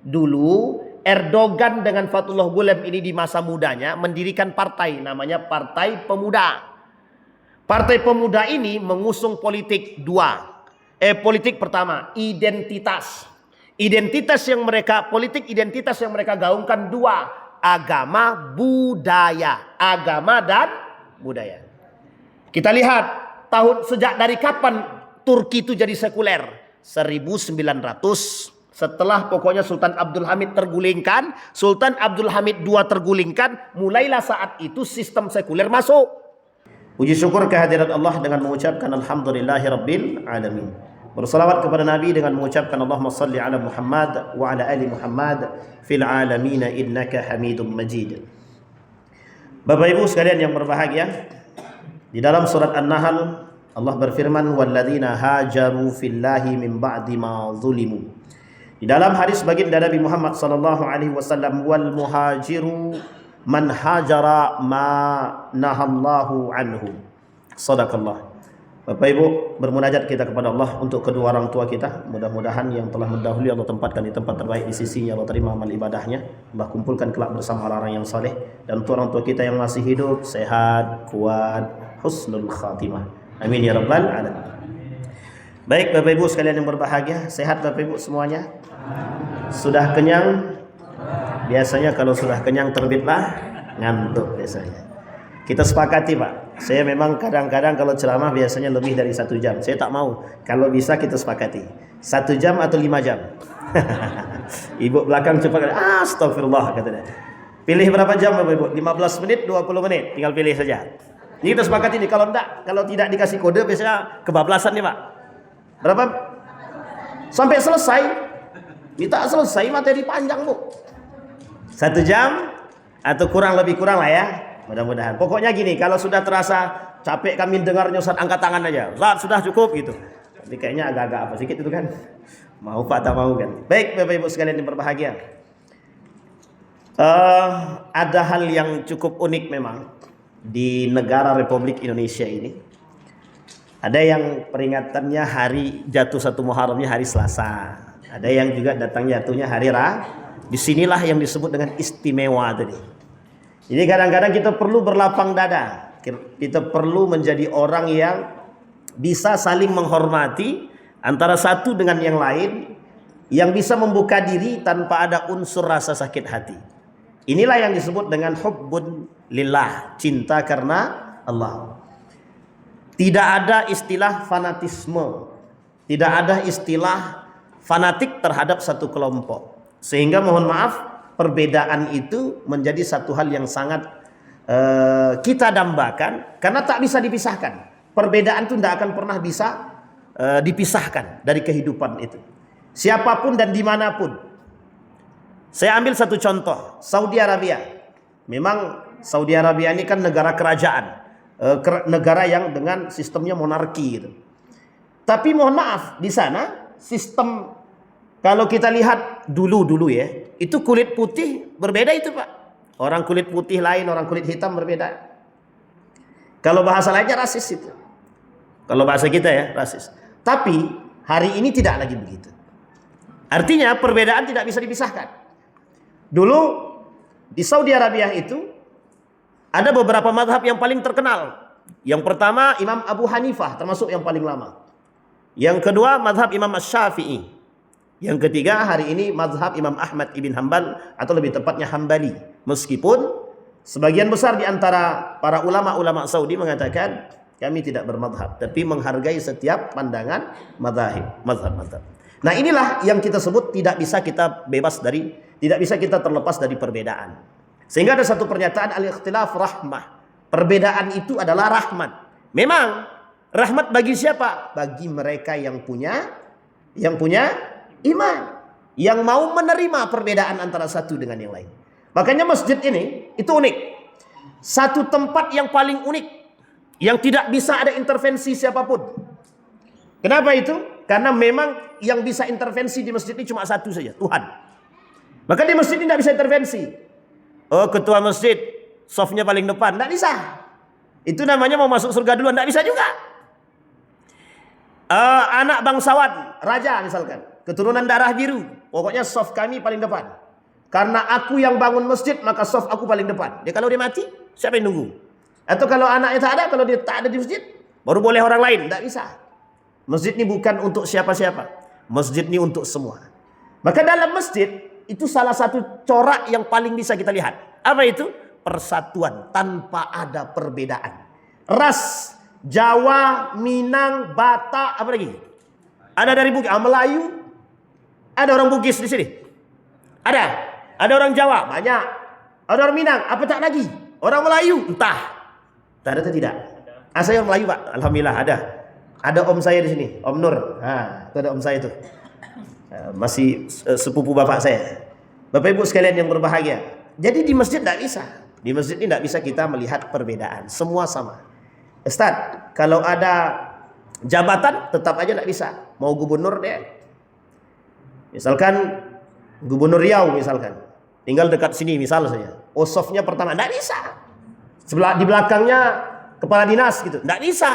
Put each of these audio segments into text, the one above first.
Dulu Erdogan dengan Fethullah Gulen ini di masa mudanya mendirikan partai namanya Partai Pemuda. Partai Pemuda ini mengusung politik politik pertama, identitas. Politik identitas yang mereka gaungkan dua, agama, budaya. Agama dan budaya. Kita lihat sejak dari kapan Turki itu jadi sekuler? 1900. Setelah pokoknya Sultan Abdul Hamid tergulingkan, Sultan Abdul Hamid II tergulingkan, mulailah saat itu sistem sekuler masuk. Puji syukur kehadirat Allah dengan mengucapkan alhamdulillahirabbil alamin. Bersalawat kepada Nabi dengan mengucapkan Allahumma salli ala Muhammad wa ala ali Muhammad fil alamin innaka Hamidum Majid. Bapak Ibu sekalian yang berbahagia, di dalam surat An-Nahl Allah berfirman walladzina hajaru fillahi min ba'di ma zulimu. Di dalam hadis baginda Nabi Muhammad sallallahu alaihi wasallam, wal muhajiru man hajara ma nahallahu anhu. Shadaqallah. Bapak Ibu, bermunajat kita kepada Allah untuk kedua orang tua kita. Mudah-mudahan yang telah mendahului Allah tempatkan di tempat terbaik di sisinya. Allah terima amal ibadahnya. Allah kumpulkan kelak bersama orang yang saleh. Dan untuk orang tua kita yang masih hidup, sehat, kuat, husnul khatimah. Amin ya rabbal alamin. Baik Bapak Ibu sekalian yang berbahagia, sehat Bapak Ibu semuanya? Sudah kenyang? Biasanya kalau sudah kenyang terbitlah ngantuk biasanya. Kita sepakati Pak, saya memang kadang-kadang kalau ceramah biasanya lebih dari 1 jam. Saya tak mau, kalau bisa kita sepakati 1 jam atau 5 jam. Ibu belakang cepat, astagfirullah katanya. Pilih berapa jam Bapak Ibu? 15 menit, 20 menit, tinggal pilih saja. Ini kita sepakati nih, kalau tidak dikasih kode biasanya kebablasan nih Pak. Berapa? Sampai selesai. Kita selesai materi panjang Bu. 1 jam atau lebih kurang lah ya. Mudah-mudahan. Pokoknya gini, kalau sudah terasa capek kami dengarnya Ustaz, angkat tangan aja. Ustaz sudah cukup gitu. Tapi kayaknya agak-agak apa sedikit itu kan. Mau Pak tak mau kan. Baik Bapak Ibu sekalian yang berbahagia. Ada hal yang cukup unik memang di negara Republik Indonesia ini. Ada yang peringatannya hari jatuh 1 Muharramnya hari Selasa. Ada yang juga datangnya jatuhnya hari Rabu. Disinilah yang disebut dengan istimewa tadi. Jadi kadang-kadang kita perlu berlapang dada. Kita perlu menjadi orang yang bisa saling menghormati antara satu dengan yang lain. Yang bisa membuka diri tanpa ada unsur rasa sakit hati. Inilah yang disebut dengan hubbun lillah. Cinta karena Allah. Tidak ada istilah fanatisme. Tidak ada istilah fanatik terhadap satu kelompok. Sehingga mohon maaf, perbedaan itu menjadi satu hal yang sangat kita dambakan. Karena tak bisa dipisahkan. Perbedaan itu tidak akan pernah bisa dipisahkan dari kehidupan itu. Siapapun dan dimanapun. Saya ambil satu contoh. Saudi Arabia. Memang Saudi Arabia ini kan negara kerajaan. Negara yang dengan sistemnya monarki gitu. Tapi mohon maaf, di sana sistem, kalau kita lihat dulu ya, itu kulit putih berbeda itu Pak. Orang kulit putih lain, orang kulit hitam berbeda. Kalau bahasa lainnya rasis itu. Kalau bahasa kita ya rasis. Tapi hari ini tidak lagi begitu. Artinya perbedaan tidak bisa dipisahkan. Dulu di Saudi Arabia itu ada beberapa mazhab yang paling terkenal. Yang pertama Imam Abu Hanifah, termasuk yang paling lama. Yang kedua mazhab Imam Asy-Syafi'i. Yang ketiga hari ini mazhab Imam Ahmad ibn Hanbal, atau lebih tepatnya Hambali. Meskipun sebagian besar di antara para ulama-ulama Saudi mengatakan kami tidak bermadhab, tapi menghargai setiap pandangan mazhab. Nah inilah yang kita sebut tidak bisa kita terlepas dari perbedaan. Sehingga ada satu pernyataan al-ikhtilaf rahmah. Perbedaan itu adalah rahmat. Memang rahmat bagi siapa? Bagi mereka yang punya iman, yang mau menerima perbedaan antara satu dengan yang lain. Makanya masjid ini itu unik. Satu tempat yang paling unik, yang tidak bisa ada intervensi siapapun. Kenapa itu? Karena memang yang bisa intervensi di masjid ini cuma satu saja, Tuhan. Maka di masjid ini tidak bisa intervensi. Oh, ketua masjid softnya paling depan, tidak bisa. Itu namanya mau masuk surga duluan, tidak bisa juga. Anak bangsawan, raja misalkan, keturunan darah biru, Pokoknya soft kami paling depan. Karena aku yang bangun masjid, maka soft aku paling depan. Dia kalau dia mati, siapa yang nunggu? Atau kalau anaknya tak ada, kalau dia tak ada di masjid, baru boleh orang lain. Tidak bisa. Masjid ini bukan untuk siapa-siapa. Masjid ini untuk semua. Maka dalam masjid, itu salah satu corak yang paling bisa kita lihat. Apa itu? Persatuan tanpa ada perbedaan. Ras, Jawa, Minang, Batak, apa lagi? Ada dari Bugis, Melayu. Ada orang Bugis di sini. Ada orang Jawa, banyak. Ada orang Minang, apa tak lagi? Orang Melayu, entah. Tak ada atau tidak? Saya orang Melayu, Pak. Alhamdulillah ada. Ada om saya di sini, Om Nur. Itu ada om saya tuh. Masih sepupu bapak saya. Bapak Ibu sekalian yang berbahagia. Jadi di masjid tidak bisa. Di masjid ini tidak bisa kita melihat perbedaan. Semua sama. Ustaz, kalau ada jabatan tetap aja tidak bisa. Mau gubernur dia. Misalkan Gubernur Riau misalkan. Tinggal dekat sini misal saja. Osofnya pertama. Tidak bisa. Di belakangnya kepala dinas gitu. Tidak bisa.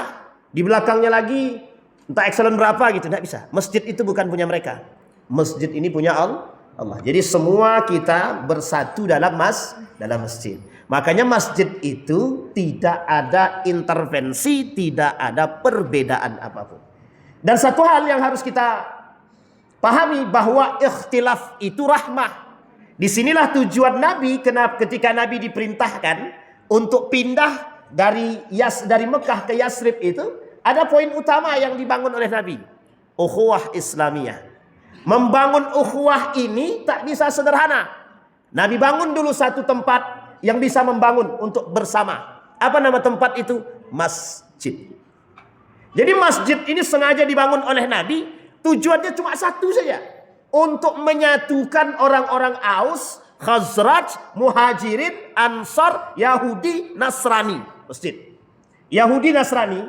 Di belakangnya lagi entah excellent berapa gitu. Tidak bisa. Masjid itu bukan punya mereka. Masjid ini punya Allah. Jadi semua kita bersatu dalam masjid. Makanya masjid itu tidak ada intervensi, tidak ada perbedaan apapun. Dan satu hal yang harus kita pahami bahwa ikhtilaf itu rahmah. Disinilah tujuan Nabi ketika Nabi diperintahkan untuk pindah dari Mekah ke Yasrib itu ada poin utama yang dibangun oleh Nabi. Ukhuwah Islamiyah. Membangun ukhuwah ini tak bisa sederhana. Nabi bangun dulu satu tempat yang bisa membangun untuk bersama. Apa nama tempat itu? Masjid. Jadi masjid ini sengaja dibangun oleh Nabi. Tujuannya cuma satu saja. Untuk menyatukan orang-orang Aus, Khazraj, Muhajirin, Ansar, Yahudi, Nasrani. Masjid. Yahudi, Nasrani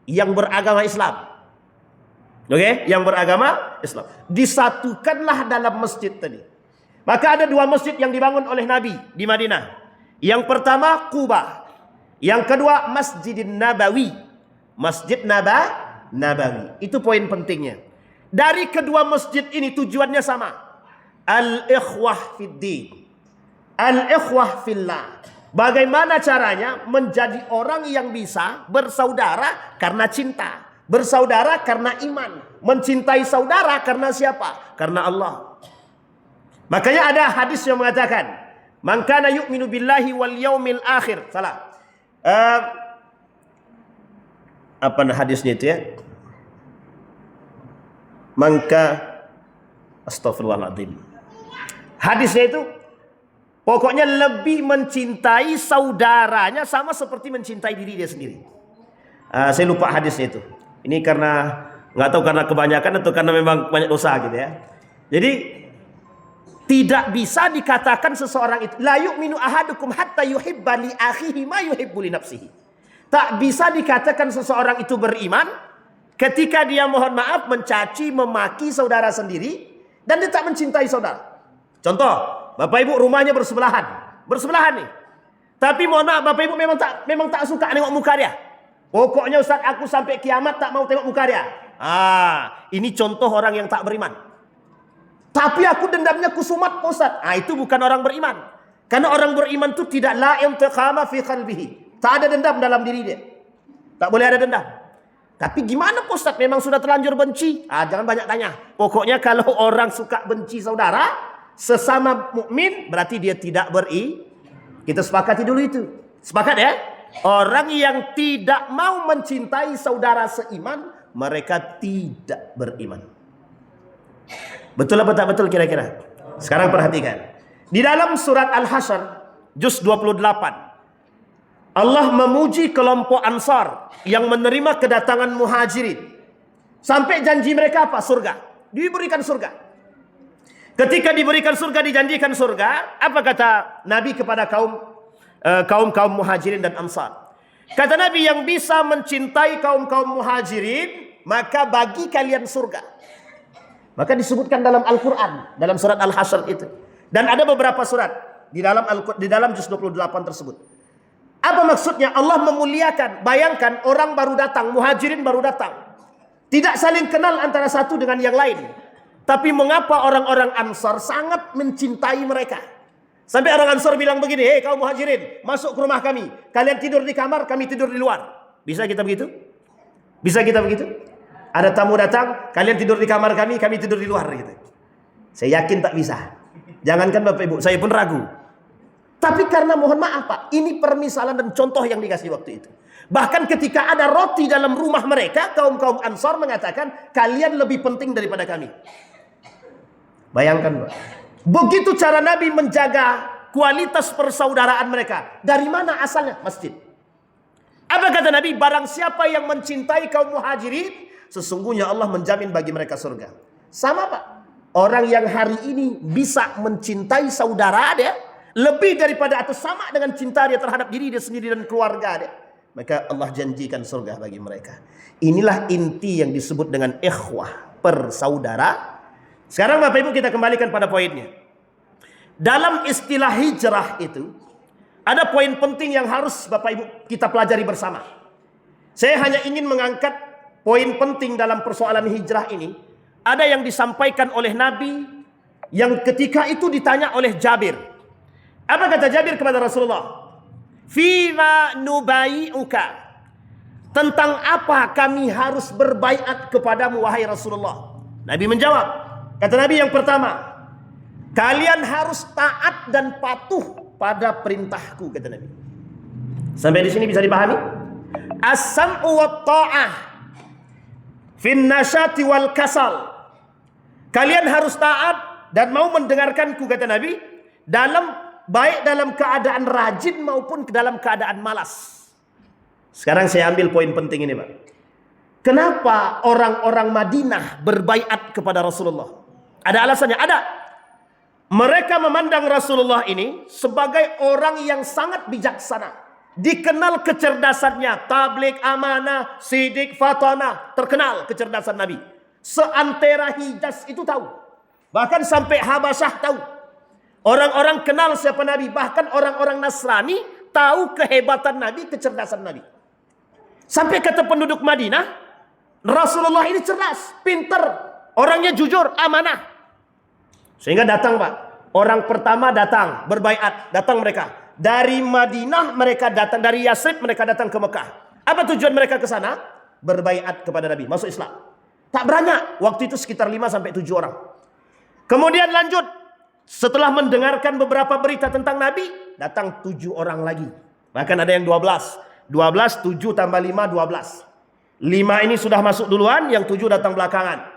yang beragama Islam. Oke, yang beragama Islam. Disatukanlah dalam masjid tadi. Maka ada dua masjid yang dibangun oleh Nabi di Madinah. Yang pertama Quba. Yang kedua Masjidin Nabawi. Masjid Nabawi. Itu poin pentingnya. Dari kedua masjid ini tujuannya sama. Al-ikhwah fiddin. Al-ikhwah fillah. Bagaimana caranya menjadi orang yang bisa bersaudara karena cinta. Bersaudara karena iman. Mencintai saudara karena siapa? Karena Allah. Makanya ada hadis yang mengatakan, man kana yu'minu billahi wal yaumil akhir. Salah. Apa hadisnya itu ya? Astaghfirullahaladzim. Hadisnya itu pokoknya lebih mencintai saudaranya sama seperti mencintai diri dia sendiri. Saya lupa hadisnya itu. Ini karena nggak tahu karena kebanyakan atau karena memang banyak dosa gitu ya. Jadi tidak bisa dikatakan seseorang itu la yu'minu ahadukum hatta yuhibba li akhihi ma yuhibbu li nafsihi. Tak bisa dikatakan seseorang itu beriman ketika dia mohon maaf mencaci, memaki saudara sendiri dan dia tak mencintai saudara. Contoh, Bapak Ibu rumahnya bersebelahan nih. Tapi mohon maaf Bapak Ibu memang tak suka nengok muka dia. Pokoknya Ustaz aku sampai kiamat tak mau tengok muka dia. Ini contoh orang yang tak beriman. Tapi aku dendamnya kusumat Ustaz. Itu bukan orang beriman. Karena orang beriman itu tidak la intiqama fi qalbihi. Tak ada dendam dalam diri dia. Tak boleh ada dendam. Tapi gimana Ustaz? Memang sudah terlanjur benci. Jangan banyak tanya. Pokoknya kalau orang suka benci saudara, sesama mukmin berarti dia tidak Kita sepakati dulu itu. Sepakat ya? Orang yang tidak mau mencintai saudara seiman, mereka tidak beriman. Betul apa tak betul kira-kira? Sekarang perhatikan. Di dalam surat Al-Hasyr, juz 28, Allah memuji kelompok Ansar yang menerima kedatangan Muhajirin. Sampai janji mereka apa? Surga. Diberikan surga. Ketika diberikan surga, dijanjikan surga, apa kata Nabi kepada kaum Muhajirin dan Ansar? Kata Nabi, yang bisa mencintai kaum Muhajirin, maka bagi kalian surga. Maka disebutkan dalam Al-Quran, dalam surat Al-Hasyr itu. Dan ada beberapa surat di dalam juz 28 tersebut. Apa maksudnya? Allah memuliakan. Bayangkan orang baru datang, Muhajirin baru datang. Tidak saling kenal antara satu dengan yang lain. Tapi mengapa orang-orang Ansar sangat mencintai mereka? Sampai orang Ansar bilang begini, hei kaum muhajirin, masuk ke rumah kami. Kalian tidur di kamar, kami tidur di luar. Bisa kita begitu? Bisa kita begitu? Ada tamu datang, kalian tidur di kamar kami tidur di luar gitu. Saya yakin tak bisa. Jangankan Bapak Ibu, saya pun ragu. Tapi karena mohon maaf Pak, ini permisalan dan contoh yang dikasih waktu itu. Bahkan ketika ada roti dalam rumah mereka, kaum-kaum Ansar mengatakan, kalian lebih penting daripada kami. Bayangkan Pak. Begitu cara Nabi menjaga kualitas persaudaraan mereka. Dari mana asalnya? Masjid. Apa kata Nabi? Barang siapa yang mencintai kaum muhajirin, sesungguhnya Allah menjamin bagi mereka surga. Sama Pak. Orang yang hari ini bisa mencintai saudara dia lebih daripada atau sama dengan cinta dia terhadap diri dia sendiri dan keluarga dia, maka Allah janjikan surga bagi mereka. Inilah inti yang disebut dengan ikhwah, persaudara. Sekarang Bapak Ibu kita kembalikan pada poinnya. Dalam istilah hijrah itu ada poin penting yang harus Bapak Ibu kita pelajari bersama. Saya hanya ingin mengangkat poin penting dalam persoalan hijrah ini. Ada yang disampaikan oleh Nabi yang ketika itu ditanya oleh Jabir. Apa kata Jabir kepada Rasulullah? Fima nubai'uka. Tentang apa kami harus berbaiat kepadamu wahai Rasulullah? Nabi menjawab. Kata Nabi yang pertama, kalian harus taat dan patuh pada perintahku, kata Nabi. Sampai di sini bisa dipahami? As-sam'u wat ta'ah fin nasyati wal kasal. Kalian harus taat dan mau mendengarkanku, kata Nabi, baik dalam keadaan rajin maupun dalam keadaan malas. Sekarang saya ambil poin penting ini, Pak. Kenapa orang-orang Madinah berbaiat kepada Rasulullah? Ada alasannya, ada. Mereka memandang Rasulullah ini sebagai orang yang sangat bijaksana. Dikenal kecerdasannya, tabligh, amanah, sidik, fatanah, terkenal kecerdasan Nabi. Seantera Hijaz itu tahu. Bahkan sampai Habasyah tahu. Orang-orang kenal siapa Nabi. Bahkan orang-orang Nasrani tahu kehebatan Nabi, kecerdasan Nabi. Sampai kata penduduk Madinah, Rasulullah ini cerdas, pinter, orangnya jujur, amanah. Sehingga datang Pak. Orang pertama datang, berbaiat, datang mereka. Dari Madinah mereka datang, dari Yasrib mereka datang ke Mekah. Apa tujuan mereka ke sana? Berbaiat kepada Nabi, masuk Islam. Tak banyak, waktu itu sekitar 5-7 orang. Kemudian lanjut, setelah mendengarkan beberapa berita tentang Nabi, datang 7 orang lagi. Bahkan ada yang 12. 12, 7 tambah 5, 12. 5 ini sudah masuk duluan, yang 7 datang belakangan.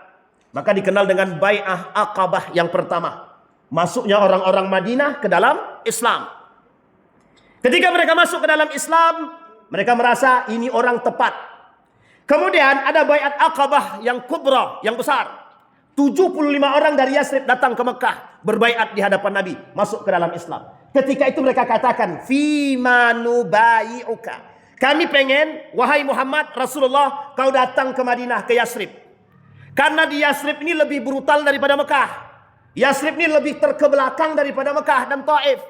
Maka dikenal dengan Bai'ah Aqabah yang pertama. Masuknya orang-orang Madinah ke dalam Islam. Ketika mereka masuk ke dalam Islam, mereka merasa ini orang tepat. Kemudian ada Bai'at Aqabah yang kubra, yang besar. 75 orang dari Yasrib datang ke Mekah, berbaiat di hadapan Nabi, masuk ke dalam Islam. Ketika itu mereka katakan, Fima nubai'uka. Kami pengen, wahai Muhammad, Rasulullah, kau datang ke Madinah, ke Yasrib. Karena di Yasrib ini lebih brutal daripada Mekah. Yasrib ini lebih terkebelakang daripada Mekah dan Taif.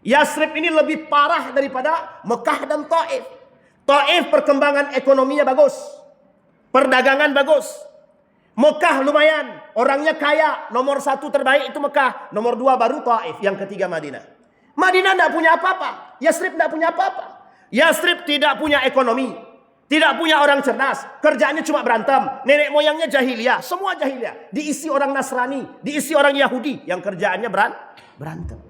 Yasrib ini lebih parah daripada Mekah dan Taif. Taif perkembangan ekonominya bagus. Perdagangan bagus. Mekah lumayan. Orangnya kaya. Nomor 1 terbaik itu Mekah. Nomor 2 baru Taif. Yang ketiga Madinah. Madinah tidak punya apa-apa. Yasrib tidak punya apa-apa. Yasrib tidak punya ekonomi. Tidak punya orang cerdas. Kerjaannya cuma berantem. Nenek moyangnya jahiliyah. Semua jahiliyah. Diisi orang Nasrani. Diisi orang Yahudi. Yang kerjaannya berantem.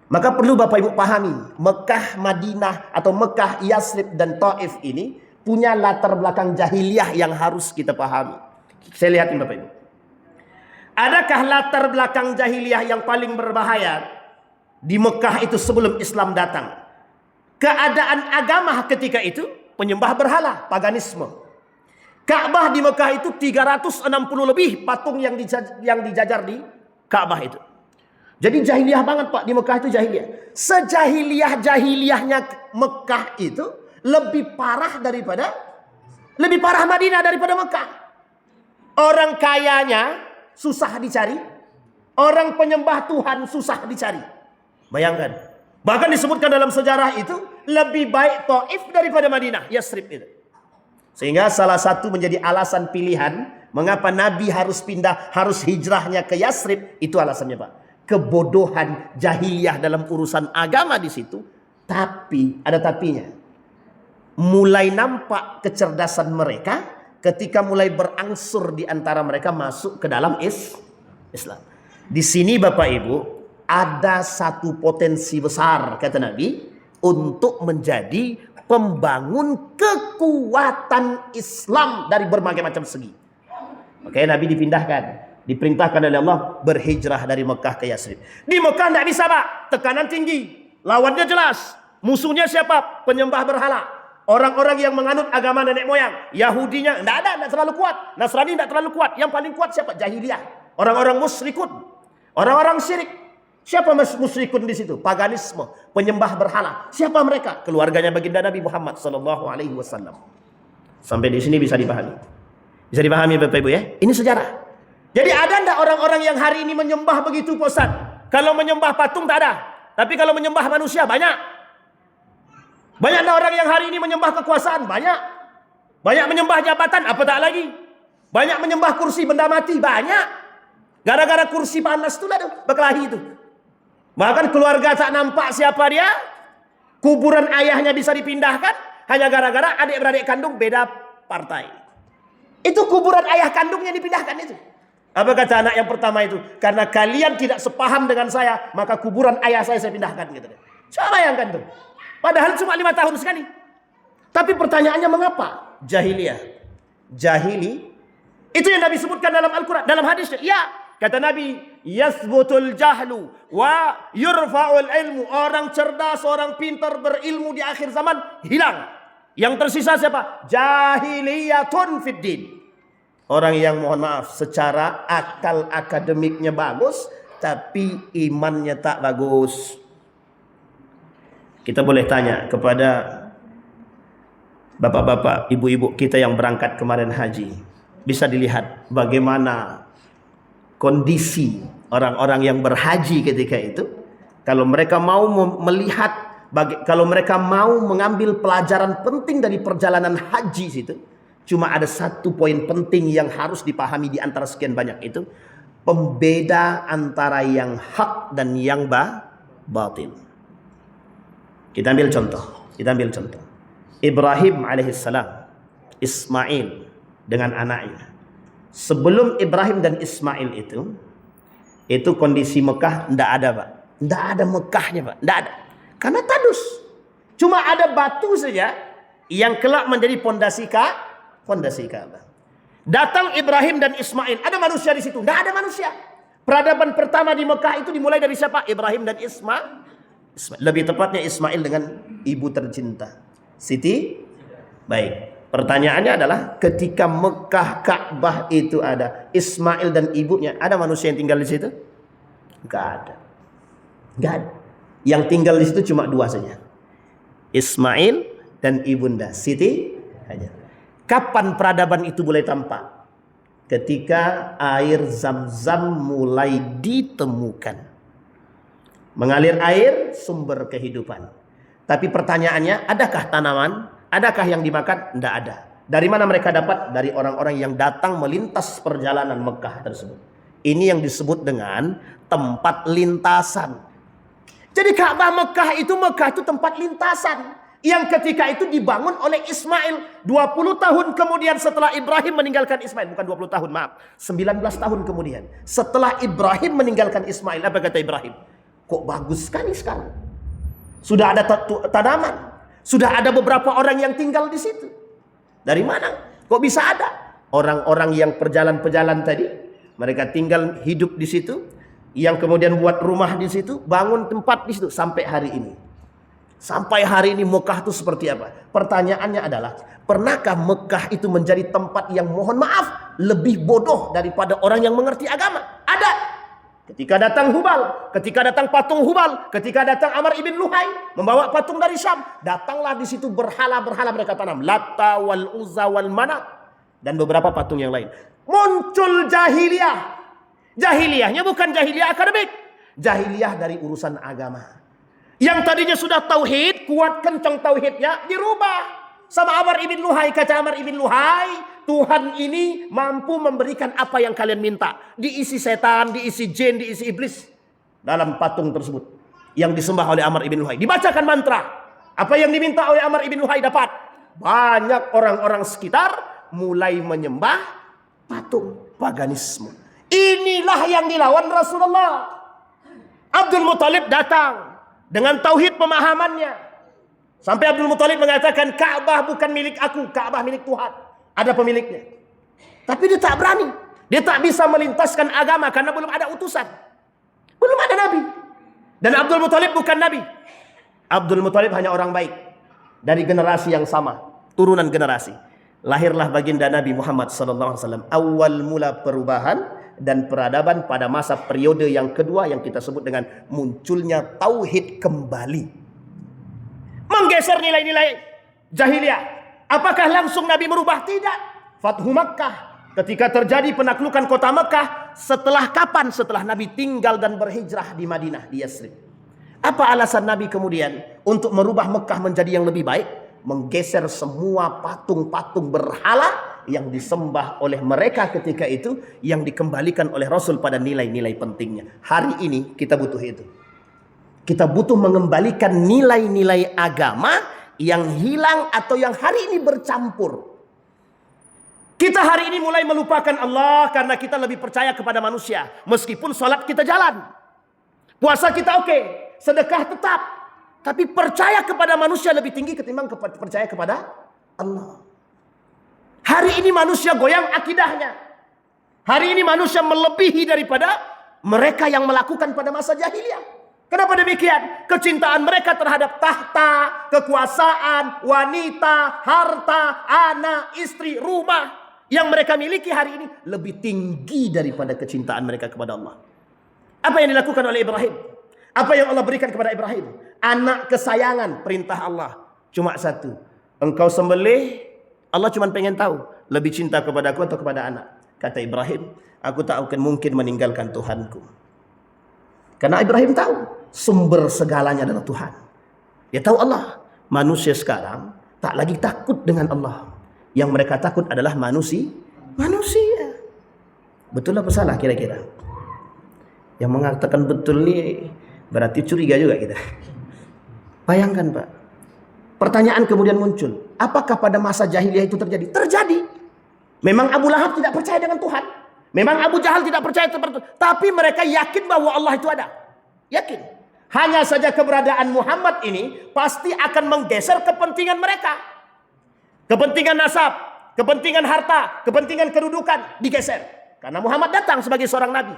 Maka perlu Bapak Ibu pahami. Mekah, Madinah atau Mekah, Yasrib dan Taif ini punya latar belakang jahiliyah yang harus kita pahami. Saya lihatin Bapak Ibu. Adakah latar belakang jahiliyah yang paling berbahaya di Mekah itu sebelum Islam datang? Keadaan agama ketika itu penyembah berhala, paganisme. Ka'bah di Mekah itu 360 lebih patung yang dijajar di Ka'bah itu. Jadi jahiliyah banget Pak, di Mekah itu jahiliyah. Sejahiliyah-jahiliyahnya Mekah itu lebih parah Madinah daripada Mekah. Orang kayanya susah dicari, orang penyembah Tuhan susah dicari. Bayangkan. Bahkan disebutkan dalam sejarah itu lebih baik Taif daripada Madinah, Yasrib itu. Sehingga salah satu menjadi alasan pilihan Mengapa Nabi harus pindah, harus hijrahnya ke Yasrib? Itu alasannya, Pak. Kebodohan jahiliyah dalam urusan agama di situ. Tapi ada tapinya. Mulai nampak kecerdasan mereka ketika mulai berangsur di antara mereka masuk ke dalam Islam. Di sini Bapak Ibu, ada satu potensi besar kata Nabi untuk menjadi pembangun kekuatan Islam dari berbagai macam segi. Makanya Nabi diperintahkan oleh Allah berhijrah dari Mekah ke Yasrib. Di Mekah tidak bisa, Pak. Tekanan tinggi. Lawannya jelas. Musuhnya siapa? Penyembah berhala. Orang-orang yang menganut agama nenek moyang. Yahudinya tidak terlalu kuat. Nasrani tidak terlalu kuat. Yang paling kuat siapa? Jahiliyah. Orang-orang musyrikun. Orang-orang syirik. Siapa musyrikun di situ? Paganisme. Penyembah berhala. Siapa mereka? Keluarganya baginda Nabi Muhammad SAW. Sampai di sini bisa dipahami. Bisa dipahami Bapak Ibu ya? Ini sejarah. Jadi ada enggak orang-orang yang hari ini menyembah begitu, Pak Ustaz? Kalau menyembah patung tak ada. Tapi kalau menyembah manusia banyak. Banyak enggak orang yang hari ini menyembah kekuasaan? Banyak. Banyak menyembah jabatan? Apa tak lagi? Banyak menyembah kursi benda mati? Banyak. Gara-gara kursi panas itulah berkelahi itu. Bahkan keluarga tak nampak siapa dia. Kuburan ayahnya bisa dipindahkan. Hanya gara-gara adik-beradik kandung beda partai. Itu kuburan ayah kandungnya dipindahkan itu. Apa kata anak yang pertama itu? Karena kalian tidak sepaham dengan saya, maka kuburan ayah saya pindahkan. Gitu. Coba bayangkan tuh. Padahal cuma 5 tahun sekali. Tapi pertanyaannya mengapa? Jahiliyah. Jahili. Itu yang Nabi sebutkan dalam Al-Quran. Dalam hadisnya. Ya. Kata Nabi. Yasbutul jahlu. Wa yurfa'ul ilmu. Orang cerdas, orang pintar berilmu di akhir zaman. Hilang. Yang tersisa siapa? Jahiliyatun fid din. Orang yang mohon maaf secara akal akademiknya bagus tapi imannya tak bagus. Kita boleh tanya kepada bapak-bapak, ibu-ibu kita yang berangkat kemarin haji. Bisa dilihat bagaimana kondisi orang-orang yang berhaji ketika itu. Kalau mereka mau melihat, kalau mereka mau mengambil pelajaran penting dari perjalanan haji situ, cuma ada satu poin penting yang harus dipahami di antara sekian banyak itu. Pembeda antara yang hak dan yang batil. Kita ambil contoh. Ibrahim alaihissalam, Ismail dengan anaknya. Sebelum Ibrahim dan Ismail itu kondisi Mekah tidak ada, Pak. Tidak ada Mekahnya, Pak. Tidak ada. Karena tandus. Cuma ada batu saja yang kelak menjadi fondasi Ka'bah. Datang Ibrahim dan Ismail. Ada manusia di situ? Tidak ada manusia. Peradaban pertama di Mekah itu dimulai dari siapa? Ibrahim dan Ismail. Lebih tepatnya Ismail dengan ibu tercinta, Siti. Baik. Pertanyaannya adalah ketika Mekah Ka'bah itu ada, Ismail dan ibunya, ada manusia yang tinggal di situ? Enggak ada. Enggak ada. Yang tinggal di situ cuma 2 saja. Ismail dan ibunda Siti Hajar. Kapan peradaban itu mulai tampak? Ketika air Zam-Zam mulai ditemukan. Mengalir air, sumber kehidupan. Tapi pertanyaannya, adakah tanaman? Adakah yang dimakan? Tidak ada. Dari mana mereka dapat? Dari orang-orang yang datang melintas perjalanan Mekah tersebut. Ini yang disebut dengan tempat lintasan. Jadi Ka'bah Mekah itu tempat lintasan. Yang ketika itu dibangun oleh Ismail 20 tahun kemudian setelah Ibrahim meninggalkan Ismail. Bukan 20 tahun, maaf. 19 tahun kemudian. Setelah Ibrahim meninggalkan Ismail. Apa kata Ibrahim? Kok bagus sekali sekarang. Sudah ada tanaman. Sudah ada beberapa orang yang tinggal di situ. Dari mana? Kok bisa ada? Orang-orang yang pejalan-pejalan tadi. Mereka tinggal hidup di situ. Yang kemudian buat rumah di situ. Bangun tempat di situ. Sampai hari ini. Sampai hari ini Mekah itu seperti apa? Pertanyaannya adalah, pernahkah Mekah itu menjadi tempat yang mohon maaf lebih bodoh daripada orang yang mengerti agama? Ada. Ketika datang Hubal, ketika datang patung Hubal, ketika datang Amr ibn Luhai membawa patung dari Syam, datanglah di situ berhala-berhala mereka tanam, Latta wal Uzza wal Manat dan beberapa patung yang lain. Muncul jahiliyah. Jahiliyahnya bukan jahiliyah akademik, jahiliyah dari urusan agama. Yang tadinya sudah tauhid, kuat kencang tauhidnya, dirubah. sama Amr ibn Luhai. Kata Amr ibn Luhai, Tuhan ini mampu memberikan apa yang kalian minta. Diisi setan, diisi jin, diisi iblis dalam patung tersebut yang disembah oleh Amr ibn Luhai. Dibacakan mantra. Apa yang diminta oleh Amr ibn Luhai dapat. Banyak orang-orang sekitar mulai menyembah patung, paganisme. Inilah yang dilawan Rasulullah. Abdul Muthalib datang dengan tauhid pemahamannya. Sampai Abdul Muthalib mengatakan, Ka'bah bukan milik aku, Ka'bah milik Tuhan. Ada pemiliknya. Tapi dia tak berani. Dia tak bisa melintaskan agama karena belum ada utusan. Belum ada nabi. Dan Abdul Muthalib bukan nabi. Abdul Muthalib hanya orang baik. Dari generasi yang sama. Turunan generasi. Lahirlah baginda Nabi Muhammad SAW. Awal mula perubahan dan peradaban pada masa periode yang kedua yang kita sebut dengan munculnya tauhid kembali. Menggeser nilai-nilai jahiliyah. Apakah langsung Nabi merubah? Tidak. Fathu Makkah, ketika terjadi penaklukan kota Makkah, setelah kapan? Setelah Nabi tinggal dan berhijrah di Madinah, di Yasrib. Apa alasan Nabi kemudian untuk merubah Makkah menjadi yang lebih baik? Menggeser semua patung-patung berhala yang disembah oleh mereka ketika itu, yang dikembalikan oleh Rasul pada nilai-nilai pentingnya. Hari ini kita butuh itu. Kita butuh mengembalikan nilai-nilai agama yang hilang atau yang hari ini bercampur. Kita hari ini mulai melupakan Allah karena kita lebih percaya kepada manusia. Meskipun sholat kita jalan, puasa kita oke, sedekah tetap, tapi percaya kepada manusia lebih tinggi ketimbang percaya kepada Allah. Hari ini manusia goyang akidahnya. Hari ini manusia melebihi daripada mereka yang melakukan pada masa jahiliyah. Kenapa demikian? Kecintaan mereka terhadap tahta, kekuasaan, wanita, harta, anak, istri, rumah yang mereka miliki hari ini lebih tinggi daripada kecintaan mereka kepada Allah. Apa yang dilakukan oleh Ibrahim? Apa yang Allah berikan kepada Ibrahim? Anak kesayangan, perintah Allah cuma satu. Engkau sembelih. Allah cuma pengen tahu, lebih cinta kepada aku atau kepada anak. Kata Ibrahim, aku tak akan mungkin meninggalkan Tuhanku. Karena Ibrahim tahu, sumber segalanya adalah Tuhan. Dia tahu Allah. Manusia sekarang tak lagi takut dengan Allah. Yang mereka takut adalah manusia. Betul apa salah kira-kira? Yang mengatakan betul ni berarti curiga juga kita. Bayangkan Pak. Pertanyaan kemudian muncul. Apakah pada masa jahiliyah itu terjadi? Terjadi. Memang Abu Lahab tidak percaya dengan Tuhan. Memang Abu Jahal tidak percaya kepada Tuhan. Tapi mereka yakin bahwa Allah itu ada. Yakin. Hanya saja keberadaan Muhammad ini pasti akan menggeser kepentingan mereka. Kepentingan nasab, kepentingan harta, kepentingan kedudukan digeser. Karena Muhammad datang sebagai seorang nabi.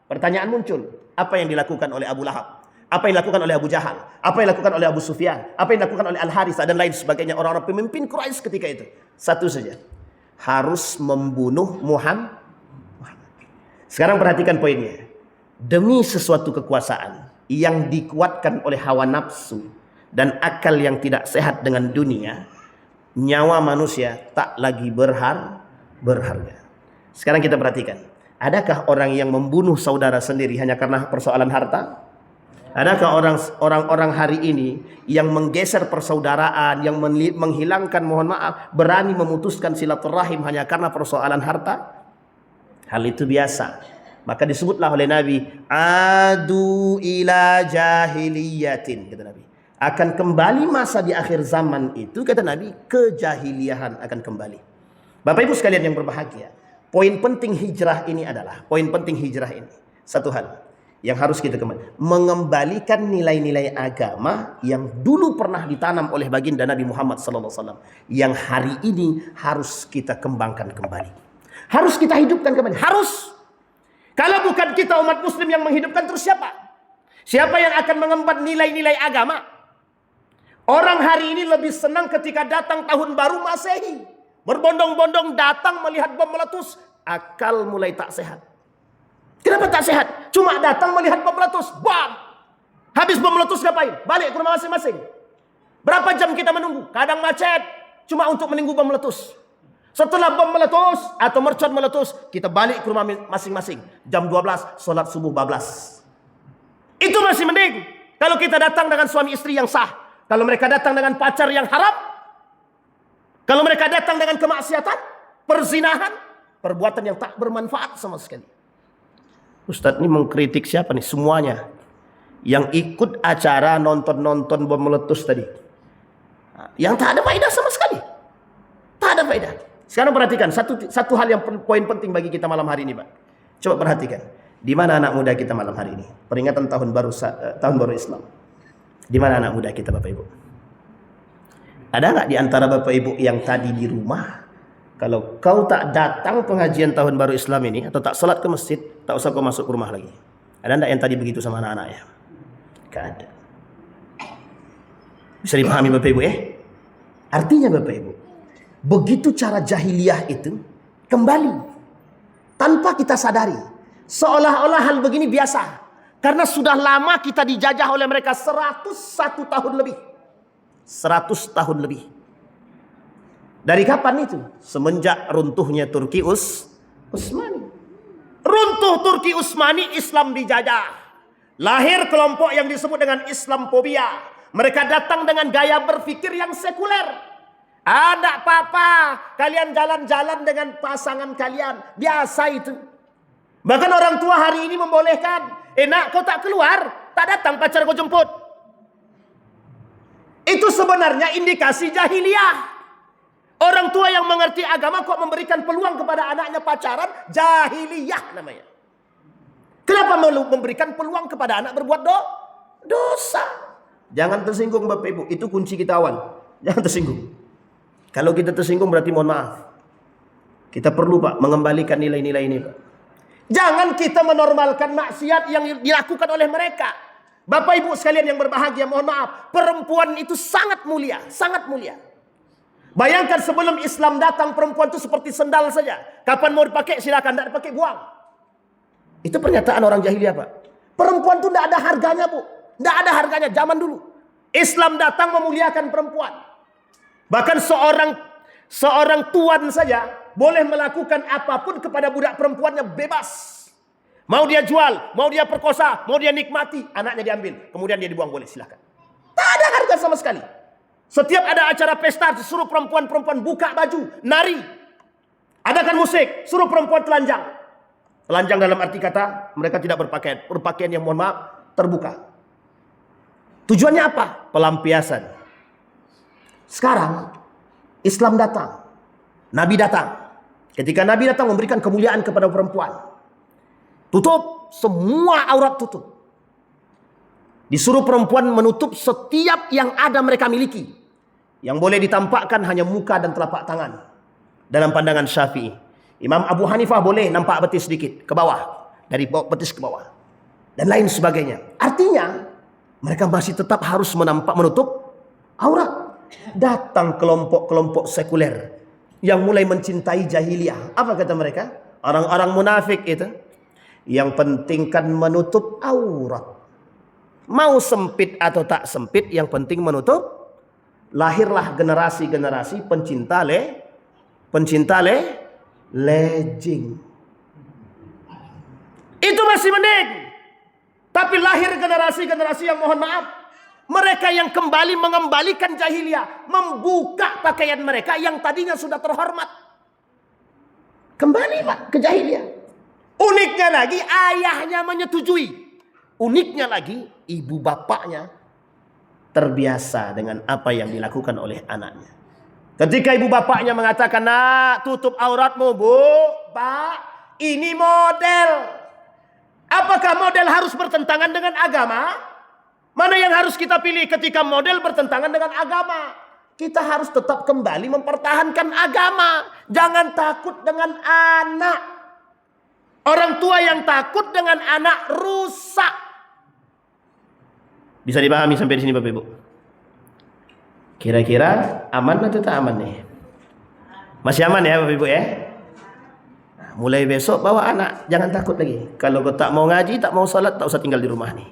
Pertanyaan muncul. Apa yang dilakukan oleh Abu Lahab? Apa yang dilakukan oleh Abu Jahal? Apa yang dilakukan oleh Abu Sufyan? Apa yang dilakukan oleh Al-Harithah dan lain sebagainya, orang-orang pemimpin Quraisy ketika itu? Satu saja. Harus membunuh Muhammad. Sekarang perhatikan poinnya. Demi sesuatu kekuasaan yang dikuatkan oleh hawa nafsu dan akal yang tidak sehat dengan dunia, nyawa manusia tak lagi berharga. Sekarang kita perhatikan. Adakah orang yang membunuh saudara sendiri hanya karena persoalan harta? Adakah orang-orang hari ini yang menggeser persaudaraan, yang menghilangkan, mohon maaf, berani memutuskan silaturahim hanya karena persoalan harta? Hal itu biasa. Maka disebutlah oleh Nabi, adu ila jahiliyatin, kata Nabi. Akan kembali masa di akhir zaman itu, kata Nabi, kejahiliahan akan kembali. Bapak Ibu sekalian yang berbahagia, poin penting hijrah ini adalah, satu hal yang harus kita kembali, mengembalikan nilai-nilai agama yang dulu pernah ditanam oleh baginda Nabi Muhammad SAW, yang hari ini harus kita kembangkan kembali, harus kita hidupkan kembali, harus. Kalau bukan kita umat muslim yang menghidupkan, terus siapa? Siapa yang akan mengemban nilai-nilai agama? Orang hari ini lebih senang ketika datang tahun baru Masehi, berbondong-bondong datang melihat bom meletus, akal mulai tak sehat. Kenapa tak sehat? Cuma datang melihat bom meletus, bom. Habis bom meletus ngapain? Balik ke rumah masing-masing. Berapa jam kita menunggu? Kadang macet, cuma untuk menunggu bom meletus. Setelah bom meletus atau mercon meletus, kita balik ke rumah masing-masing. Jam 12, sholat subuh bablas. Itu masih mending. Kalau kita datang dengan suami istri yang sah. Kalau mereka datang dengan pacar yang haram, Kalau mereka datang dengan kemaksiatan, perzinahan, perbuatan yang tak bermanfaat sama sekali. Ustadz ini mengkritik siapa nih? Semuanya. Yang ikut acara nonton-nonton bom meletus tadi. Yang tak ada faedah sama sekali. Tak ada faedah. Sekarang perhatikan, satu hal yang poin penting bagi kita malam hari ini, Pak. Coba perhatikan. Di mana anak muda kita malam hari ini? Peringatan tahun baru Islam. Di mana anak muda kita, Bapak Ibu? Ada nggak di antara Bapak Ibu yang tadi di rumah, kalau kau tak datang pengajian tahun baru Islam ini atau tak salat ke masjid, tak usah kau masuk ke rumah lagi? Ada nggak yang tadi begitu sama anak-anaknya? Gak ada. Bisa dipahami Bapak Ibu ya? Artinya Bapak Ibu, begitu cara jahiliyah itu kembali tanpa kita sadari, seolah-olah hal begini biasa, karena sudah lama kita dijajah oleh mereka 101 tahun lebih. 100 tahun lebih. Dari kapan itu? Semenjak runtuhnya Turki Utsmani. Runtuh Turki Utsmani, Islam dijajah. Lahir kelompok yang disebut dengan Islamophobia. Mereka datang dengan gaya berpikir yang sekuler. Ada apa-apa, kalian jalan-jalan dengan pasangan kalian, biasa itu. Bahkan orang tua hari ini membolehkan, nak kau tak keluar, tak datang pacar kau jemput. Itu sebenarnya indikasi jahiliyah. Orang tua yang mengerti agama kok memberikan peluang kepada anaknya pacaran, jahiliyah namanya. Kenapa memberikan peluang kepada anak berbuat dosa? Jangan tersinggung Bapak Ibu, itu kunci kita awal. Jangan tersinggung. Kalau kita tersinggung berarti mohon maaf. Kita perlu Pak mengembalikan nilai-nilai ini Pak. Jangan kita menormalkan maksiat yang dilakukan oleh mereka. Bapak Ibu sekalian yang berbahagia, mohon maaf, perempuan itu sangat mulia, sangat mulia. Bayangkan sebelum Islam datang, perempuan itu seperti sendal saja. Kapan mau dipakai silakan, tidak dipakai buang. Itu pernyataan orang jahiliyah Pak. Perempuan itu tidak ada harganya Bu, tidak ada harganya zaman dulu. Islam datang memuliakan perempuan. Bahkan seorang tuan saja boleh melakukan apapun kepada budak perempuannya bebas. Mau dia jual, mau dia perkosa, mau dia nikmati, anaknya diambil, kemudian dia dibuang, boleh silakan. Tak ada harga sama sekali. Setiap ada acara pesta, suruh perempuan-perempuan buka baju, nari. Adakan musik, suruh perempuan telanjang. Telanjang dalam arti kata, mereka tidak berpakaian. Berpakaian yang mohon maaf, terbuka. Tujuannya apa? Pelampiasan. Sekarang, Islam datang. Nabi datang. Ketika Nabi datang memberikan kemuliaan kepada perempuan. Tutup, semua aurat tutup. Disuruh perempuan menutup setiap yang ada mereka miliki. Yang boleh ditampakkan hanya muka dan telapak tangan. Dalam pandangan Syafi'i. Imam Abu Hanifah boleh nampak betis sedikit ke bawah. Dari bawah betis ke bawah. Dan lain sebagainya. Artinya, mereka masih tetap harus menutup aurat. Datang kelompok-kelompok sekuler yang mulai mencintai jahiliyah. Apa kata mereka? Orang-orang munafik itu. Yang penting kan menutup aurat. Mau sempit atau tak sempit, yang penting menutup. Lahirlah generasi-generasi pencinta legging. Itu masih mending. Tapi lahir generasi-generasi yang mohon maaf, mereka yang kembali mengembalikan jahiliyah, membuka pakaian mereka yang tadinya sudah terhormat. Kembali Pak ke jahiliyah. Uniknya lagi ayahnya menyetujui. Uniknya lagi ibu bapaknya terbiasa dengan apa yang dilakukan oleh anaknya. Ketika ibu bapaknya mengatakan, nak tutup auratmu Bu, Pak, ini model. Apakah model harus bertentangan dengan agama? Mana yang harus kita pilih ketika model bertentangan dengan agama? Kita harus tetap kembali mempertahankan agama. Jangan takut dengan anak. Orang tua yang takut dengan anak rusak. Bisa dipahami sampai di sini Bapak Ibu? Kira-kira aman atau tak aman nih? Masih aman ya Bapak Ibu ya? Nah, mulai besok bawa anak, jangan takut lagi. Kalau kau tak mau ngaji, tak mau salat, tak usah tinggal di rumah nih.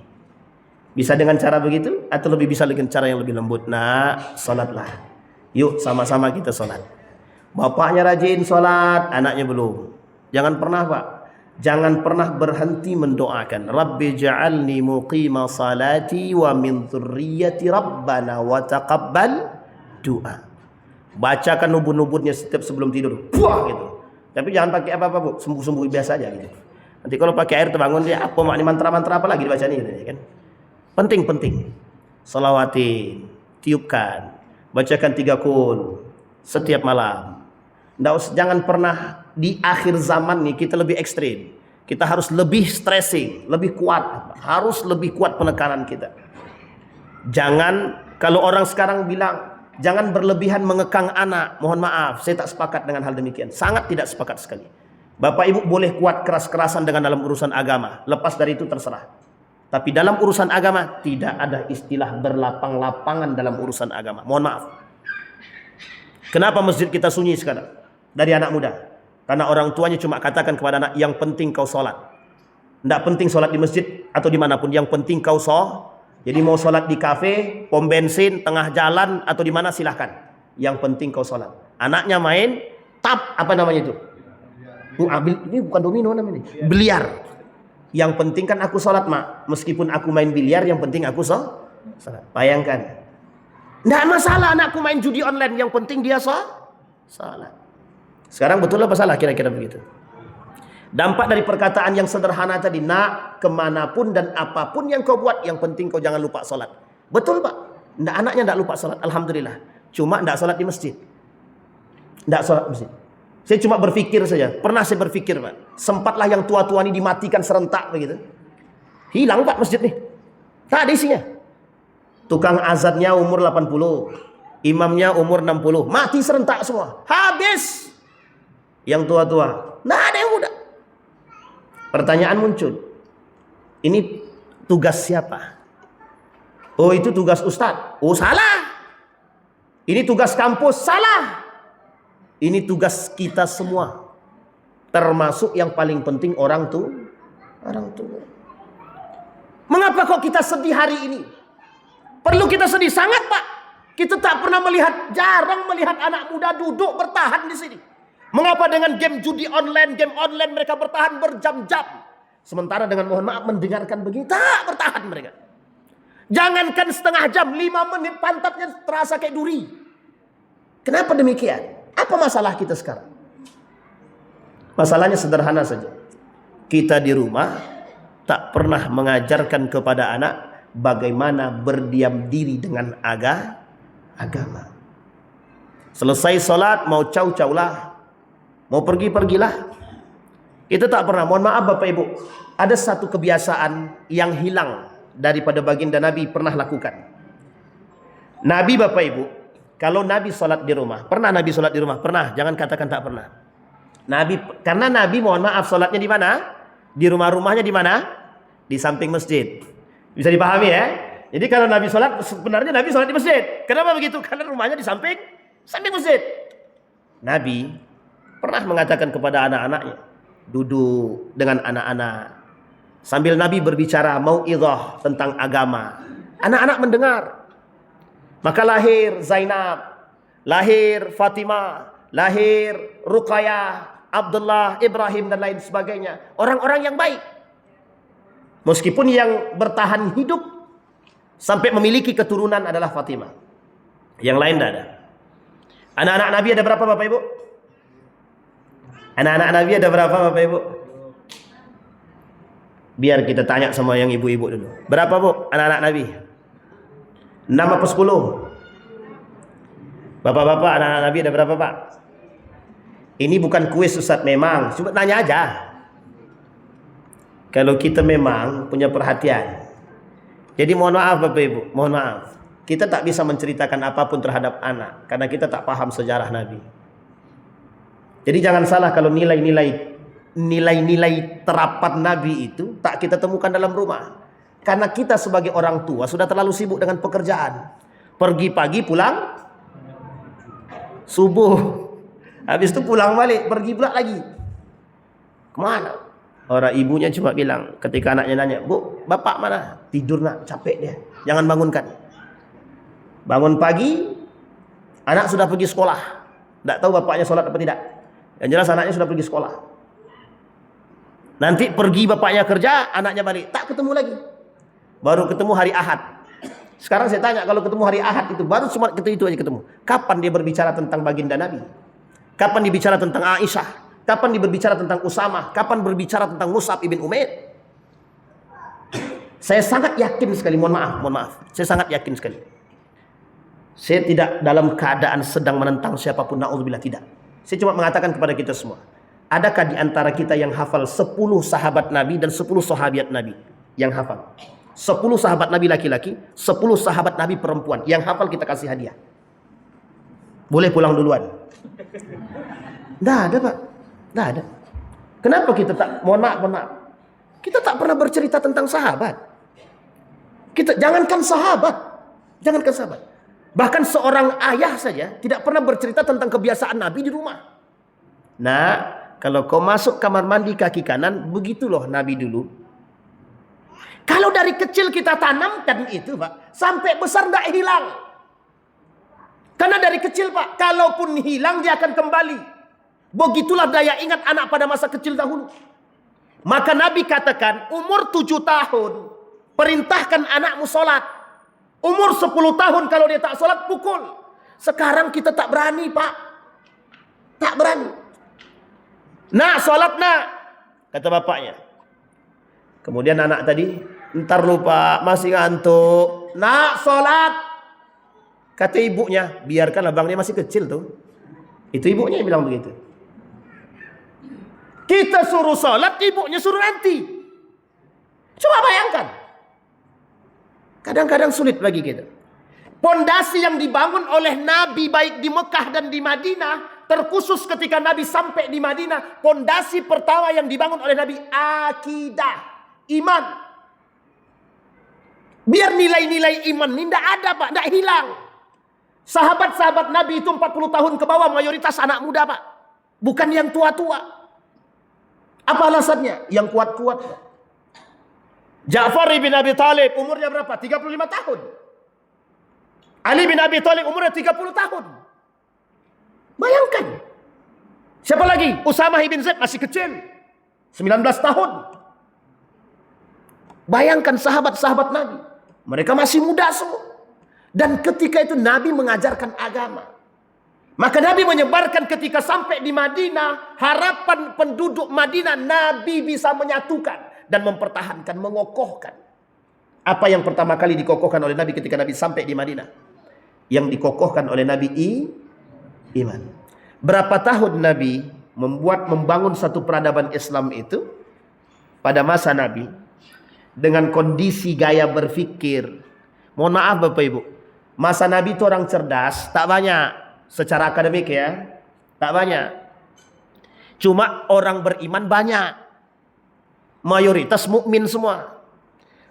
Bisa dengan cara begitu atau lebih bisa dengan cara yang lebih lembut. Nah, salatlah. Yuk sama-sama kita salat. Bapaknya rajin salat, anaknya belum. Jangan pernah Pak. Jangan pernah berhenti mendoakan. Rabbi ja'alni muqima salati wa min dzurriyyati rabbana wa taqabbal du'a. Bacakan nubun-nubunnya setiap sebelum tidur. Buah gitu. Tapi jangan pakai apa-apa, Bu. Sembuh-sembuh biasa aja gitu. Nanti kalau pakai air terbangun dia apa makna mantra-mantra apa lagi dibaca gitu kan. Penting. Salawatin, tiupkan, bacakan 3 kul setiap malam. Jangan pernah di akhir zaman nih kita lebih ekstrim. Kita harus lebih stressing, lebih kuat. Harus lebih kuat penekanan kita. Jangan, kalau orang sekarang bilang jangan berlebihan mengekang anak. Mohon maaf, saya tak sepakat dengan hal demikian. Sangat tidak sepakat sekali. Bapak ibu boleh kuat keras-kerasan dengan dalam urusan agama. Lepas dari itu terserah. Tapi dalam urusan agama tidak ada istilah berlapang-lapangan dalam urusan agama. Mohon maaf. Kenapa masjid kita sunyi sekarang dari anak muda? Karena orang tuanya cuma katakan kepada anak, yang penting kau sholat. Tidak penting sholat di masjid atau dimanapun. Yang penting kau sholat. Jadi mau sholat di kafe, pom bensin, tengah jalan atau di mana silahkan. Yang penting kau sholat. Anaknya main tap, apa namanya itu? Ini bukan domino namanya. Biliar. Yang penting kan aku sholat, mak. Meskipun aku main biliar, yang penting aku sholat. Bayangkan. Tidak masalah anakku main judi online, yang penting dia sholat. Sekarang betul apa salah kira-kira begitu? Dampak dari perkataan yang sederhana tadi, nak, kemanapun dan apapun yang kau buat, yang penting kau jangan lupa sholat. Betul pak? Anaknya tidak lupa sholat, alhamdulillah. Cuma tidak sholat di masjid. Tidak sholat di masjid. Saya cuma berpikir saja. Pernah saya berpikir pak, sempatlah yang tua-tua ini dimatikan serentak begitu. Hilang pak masjid nih. Tak ada isinya. Tukang azannya umur 80, imamnya umur 60, mati serentak semua. Habis. Yang tua-tua, tidak ada yang muda. Pertanyaan muncul, ini tugas siapa? Oh itu tugas ustadz. Oh salah. Ini tugas kampus. Salah. Ini tugas kita semua. Termasuk yang paling penting orang tua. Mengapa kok kita sedih hari ini? Perlu kita sedih sangat pak. Kita tak pernah jarang melihat anak muda duduk bertahan di sini. Mengapa dengan game judi online, game online mereka bertahan berjam-jam. Sementara dengan mohon maaf mendengarkan begini, tak bertahan mereka. Jangankan setengah jam, 5 menit pantatnya terasa kayak duri. Kenapa demikian? Apa masalah kita sekarang? Masalahnya sederhana saja. Kita di rumah tak pernah mengajarkan kepada anak bagaimana berdiam diri dengan agama. Selesai sholat mau caw-cawlah. Mau pergilah. Itu tak pernah. Mohon maaf Bapak Ibu. Ada satu kebiasaan yang hilang daripada baginda Nabi pernah lakukan. Nabi Bapak Ibu, kalau Nabi sholat di rumah, pernah Nabi sholat di rumah? Pernah. Jangan katakan tak pernah. Karena Nabi mohon maaf sholatnya di mana? Di rumahnya di mana? Di samping masjid. Bisa dipahami ya? Jadi kalau Nabi sholat, sebenarnya Nabi sholat di masjid. Kenapa begitu? Karena rumahnya di samping masjid. Nabi pernah mengatakan kepada anak-anaknya, duduk dengan anak-anak sambil Nabi berbicara mau'izah tentang agama. Anak-anak mendengar. Maka lahir Zainab, lahir Fatimah, lahir Ruqayyah, Abdullah, Ibrahim dan lain sebagainya. Orang-orang yang baik. Meskipun yang bertahan hidup sampai memiliki keturunan adalah Fatimah. Yang lain tidak ada. Anak-anak Nabi ada berapa Bapak Ibu? Anak-anak Nabi ada berapa Bapak Ibu? Biar kita tanya sama yang ibu-ibu dulu. Berapa Bu anak-anak Nabi? 6 apa 10? Bapak-bapak anak-anak Nabi ada berapa Pak? Ini bukan kuis Ustaz memang. Cuma tanya aja. Kalau kita memang punya perhatian. Jadi mohon maaf Bapak Ibu. Mohon maaf. Kita tak bisa menceritakan apapun terhadap anak. Karena kita tak paham sejarah Nabi. Jadi jangan salah kalau nilai-nilai terapan Nabi itu tak kita temukan dalam rumah. Karena kita sebagai orang tua sudah terlalu sibuk dengan pekerjaan. Pergi pagi pulang subuh. Habis itu pulang balik, pergi pula lagi. Kemana? Orang ibunya cuma bilang ketika anaknya nanya, "Bu, bapak mana?" "Tidur nak, capek dia." "Jangan bangunkan." Bangun pagi, anak sudah pergi sekolah. Tidak tahu bapaknya sholat apa tidak. Yang jelas anaknya sudah pergi sekolah. Nanti pergi bapaknya kerja, anaknya balik. Tak ketemu lagi. Baru ketemu hari Ahad. Sekarang saya tanya, kalau ketemu hari Ahad itu, baru cuma itu aja ketemu. Kapan dia berbicara tentang baginda Nabi? Kapan dia bicara tentang Aisyah? Kapan dia berbicara tentang Usamah? Kapan berbicara tentang Mus'ab ibn Umair? Saya sangat yakin sekali, mohon maaf. Saya sangat yakin sekali. Saya tidak dalam keadaan sedang menentang siapapun, na'udzubillah, tidak. Saya cuma mengatakan kepada kita semua, adakah di antara kita yang hafal 10 sahabat Nabi dan 10 sahabiat Nabi yang hafal? 10 sahabat Nabi laki-laki, 10 sahabat Nabi perempuan. Yang hafal kita kasih hadiah. Boleh pulang duluan. Tidak ada, Pak. Tidak ada. Kenapa kita tak, mohon maaf. Kita tak pernah bercerita tentang sahabat. Jangankan sahabat. Bahkan seorang ayah saja tidak pernah bercerita tentang kebiasaan Nabi di rumah. Nah, kalau kau masuk kamar mandi kaki kanan, begitu loh Nabi dulu. Kalau dari kecil kita tanamkan itu, Pak, sampai besar tidak hilang. Karena dari kecil, Pak, kalaupun hilang dia akan kembali. Begitulah daya ingat anak pada masa kecil dahulu. Maka Nabi katakan, umur 7 tahun, perintahkan anakmu sholat. Umur 10 tahun kalau dia tak sholat, pukul. Sekarang kita tak berani, Pak. Tak berani. Nak, sholat nak, kata bapaknya. Kemudian anak tadi, ntar lupa, masih ngantuk. Nak, sholat. Kata ibunya, biarkan abang dia masih kecil tuh. Itu ibunya yang bilang begitu. Kita suruh sholat, ibunya suruh nanti. Coba bayangkan. Kadang-kadang sulit bagi kita. Pondasi yang dibangun oleh Nabi baik di Mekah dan di Madinah, terkhusus ketika Nabi sampai di Madinah, pondasi pertama yang dibangun oleh Nabi, akidah, iman. Biar nilai-nilai iman ini tidak ada, Pak, tidak hilang. Sahabat-sahabat Nabi itu 40 tahun ke bawah, mayoritas anak muda, Pak. Bukan yang tua-tua. Apa alasannya? Yang kuat-kuat, Pak. Ja'far bin Abi Thalib umurnya berapa? 35 tahun. Ali bin Abi Thalib umurnya 30 tahun. Bayangkan. Siapa lagi? Usamah bin Zaid masih kecil. 19 tahun. Bayangkan sahabat-sahabat Nabi. Mereka masih muda semua. Dan ketika itu Nabi mengajarkan agama. Maka Nabi menyebarkan ketika sampai di Madinah, harapan penduduk Madinah Nabi bisa menyatukan dan mempertahankan, mengokohkan. Apa yang pertama kali dikokohkan oleh Nabi ketika Nabi sampai di Madinah? Yang dikokohkan oleh Nabi iman. Berapa tahun Nabi membangun satu peradaban Islam itu pada masa Nabi dengan kondisi gaya berfikir. Mohon maaf Bapak Ibu, masa Nabi itu orang cerdas, tak banyak secara akademik ya, tak banyak. Cuma orang beriman banyak. Mayoritas mukmin semua.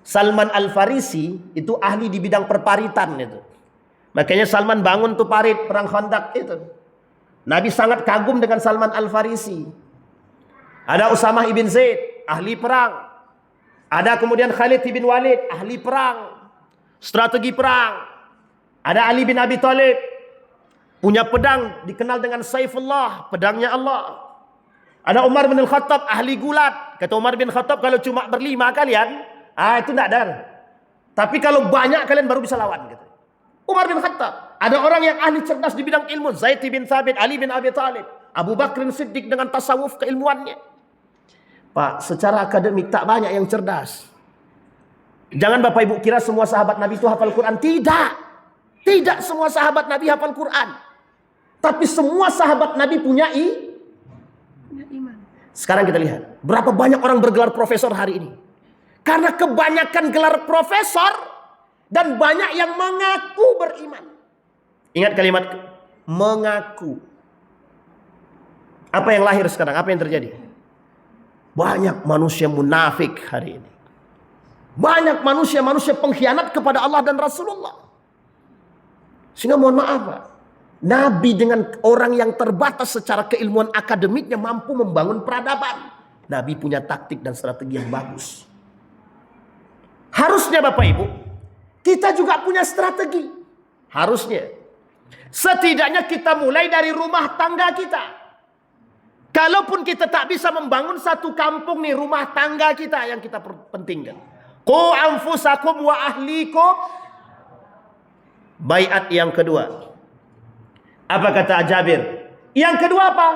Salman Al-Farisi itu ahli di bidang perparitan itu. Makanya Salman bangun tuh parit perang Khandaq itu. Nabi sangat kagum dengan Salman Al-Farisi. Ada Usamah ibn Zaid, ahli perang. Ada kemudian Khalid bin Walid, ahli perang, strategi perang. Ada Ali bin Abi Thalib, punya pedang dikenal dengan Saifullah, pedangnya Allah. Ada Umar bin Khattab, ahli gulat. Kata Umar bin Khattab, kalau cuma berlima kalian, itu tidak ada. Tapi kalau banyak kalian baru bisa lawan. Gitu. Umar bin Khattab. Ada orang yang ahli cerdas di bidang ilmu. Zaid bin Thabit, Ali bin Abi Thalib, Abu Bakr Siddiq dengan tasawuf keilmuannya. Pak, secara akademik tak banyak yang cerdas. Jangan Bapak Ibu kira semua sahabat Nabi itu hafal Quran. Tidak. Tidak semua sahabat Nabi hafal Quran. Tapi semua sahabat Nabi punya iman. Sekarang kita lihat, berapa banyak orang bergelar profesor hari ini. Karena kebanyakan gelar profesor dan banyak yang mengaku beriman. Ingat kalimat mengaku. Apa yang lahir sekarang? Apa yang terjadi? Banyak manusia munafik hari ini. Banyak manusia pengkhianat kepada Allah dan Rasulullah. Sehingga mohon maaf Pak, Nabi dengan orang yang terbatas secara keilmuan akademiknya mampu membangun peradaban. Nabi punya taktik dan strategi yang bagus. Harusnya Bapak Ibu, kita juga punya strategi. Harusnya. Setidaknya kita mulai dari rumah tangga kita. Kalaupun kita tak bisa membangun satu kampung nih, rumah tangga kita yang kita pentingkan. Qu anfusakum wa ahlikum Baiat yang kedua. Apa kata Jabir? Yang kedua apa?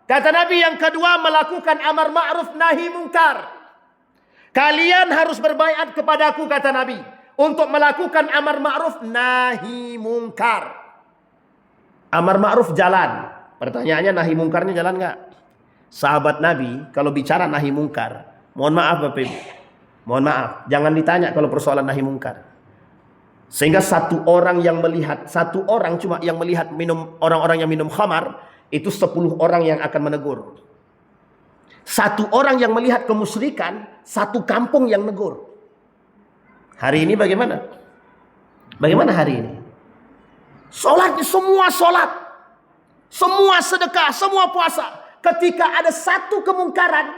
Kata Nabi yang kedua melakukan amar ma'ruf nahi mungkar. Kalian harus berbaiat kepadaku kata Nabi untuk melakukan amar ma'ruf nahi mungkar. Amar ma'ruf jalan. Pertanyaannya nahi mungkarnya jalan nggak? Sahabat Nabi kalau bicara nahi mungkar, mohon maaf Bapak Ibu. Mohon maaf, jangan ditanya kalau persoalan nahi mungkar. Sehingga satu orang cuma yang melihat orang-orang yang minum khamar, itu 10 orang yang akan menegur. Satu orang yang melihat kemusyrikan, satu kampung yang negur. Hari ini bagaimana? Bagaimana hari ini? Semua sedekah, semua puasa. Ketika ada satu kemungkaran,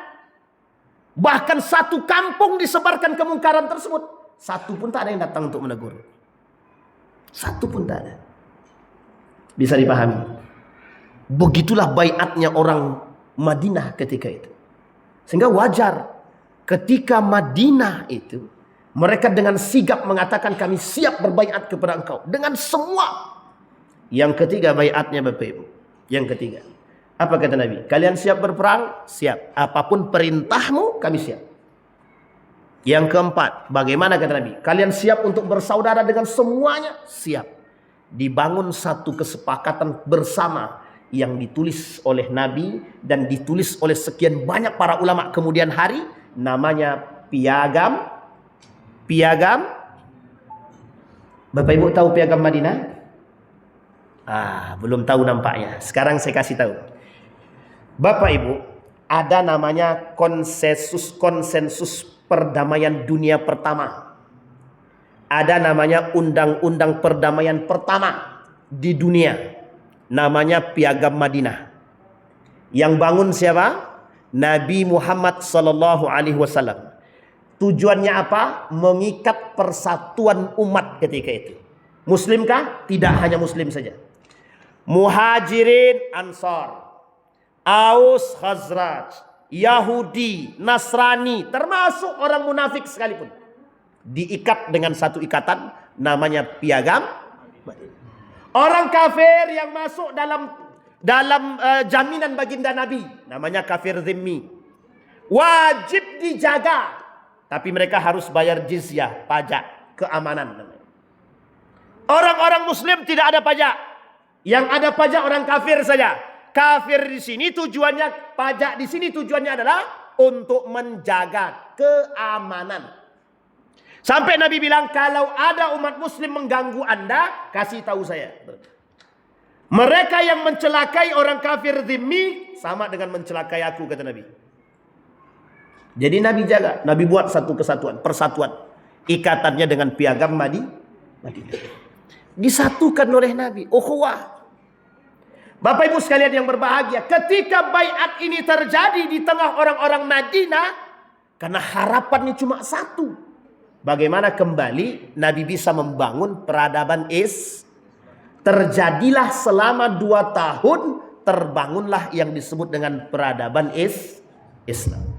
bahkan satu kampung disebarkan kemungkaran tersebut, satu pun tak ada yang datang untuk menegur. Satu pun tak ada. Bisa dipahami. Begitulah baiatnya orang Madinah ketika itu. Sehingga wajar ketika Madinah itu mereka dengan sigap mengatakan kami siap berbaiat kepada engkau dengan semua. Yang ketiga baiatnya Bapak Ibu. Yang ketiga. Apa kata Nabi? Kalian siap berperang? Siap. Apapun perintahmu kami siap. Yang keempat, bagaimana kata Nabi? Kalian siap untuk bersaudara dengan semuanya? Siap. Dibangun satu kesepakatan bersama yang ditulis oleh Nabi dan ditulis oleh sekian banyak para ulama kemudian hari, namanya piagam. Bapak Ibu tahu piagam Madinah? Belum tahu nampaknya. Sekarang saya kasih tahu. Bapak Ibu, ada namanya konsensus perdamaian dunia pertama. Ada namanya undang-undang perdamaian pertama di dunia. Namanya Piagam Madinah. Yang bangun siapa? Nabi Muhammad sallallahu alaihi wasallam. Tujuannya apa? Mengikat persatuan umat ketika itu. Muslimkah? Tidak hanya muslim saja. Muhajirin, Ansar, Aus, Khazraj, Yahudi, Nasrani, termasuk orang munafik sekalipun, diikat dengan satu ikatan namanya Piagam Madinah. Orang kafir yang masuk dalam jaminan baginda Nabi, namanya kafir zimmi, wajib dijaga, tapi mereka harus bayar jizyah, pajak, keamanan. Orang-orang muslim tidak ada pajak. Yang ada pajak orang kafir saja. Kafir di sini tujuannya, pajak di sini tujuannya adalah untuk menjaga keamanan. Sampai Nabi bilang, kalau ada umat muslim mengganggu Anda, kasih tahu saya. Mereka yang mencelakai orang kafir zimmi sama dengan mencelakai aku, kata Nabi. Jadi Nabi jaga, Nabi buat satu kesatuan, persatuan. Ikatannya dengan piagam Madinah. Disatukan oleh Nabi. Ukhuwah. Bapak Ibu sekalian yang berbahagia, ketika baiat ini terjadi di tengah orang-orang Madinah, karena harapannya cuma satu. Bagaimana kembali Nabi bisa membangun peradaban terjadilah selama 2 tahun, terbangunlah yang disebut dengan peradaban Islam.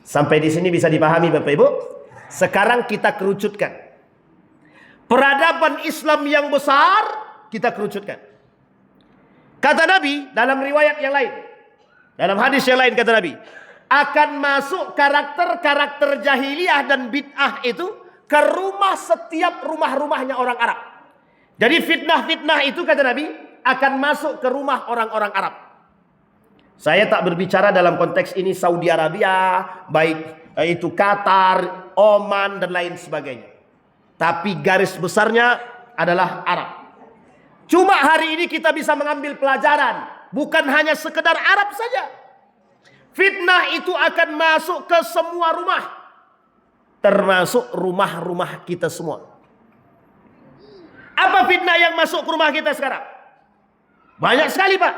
Sampai di sini bisa dipahami Bapak Ibu? Sekarang kita kerucutkan. Peradaban Islam yang besar kita kerucutkan. Kata Nabi dalam riwayat yang lain, dalam hadis yang lain kata Nabi, akan masuk karakter-karakter jahiliyah dan bid'ah itu ke rumah setiap rumah-rumahnya orang Arab. Jadi fitnah-fitnah itu kata Nabi akan masuk ke rumah orang-orang Arab. Saya tak berbicara dalam konteks ini Saudi Arabia, baik itu Qatar, Oman dan lain sebagainya. Tapi garis besarnya adalah Arab. Cuma hari ini kita bisa mengambil pelajaran. Bukan hanya sekedar Arab saja. Fitnah itu akan masuk ke semua rumah. Termasuk rumah-rumah kita semua. Apa fitnah yang masuk ke rumah kita sekarang? Banyak sekali Pak.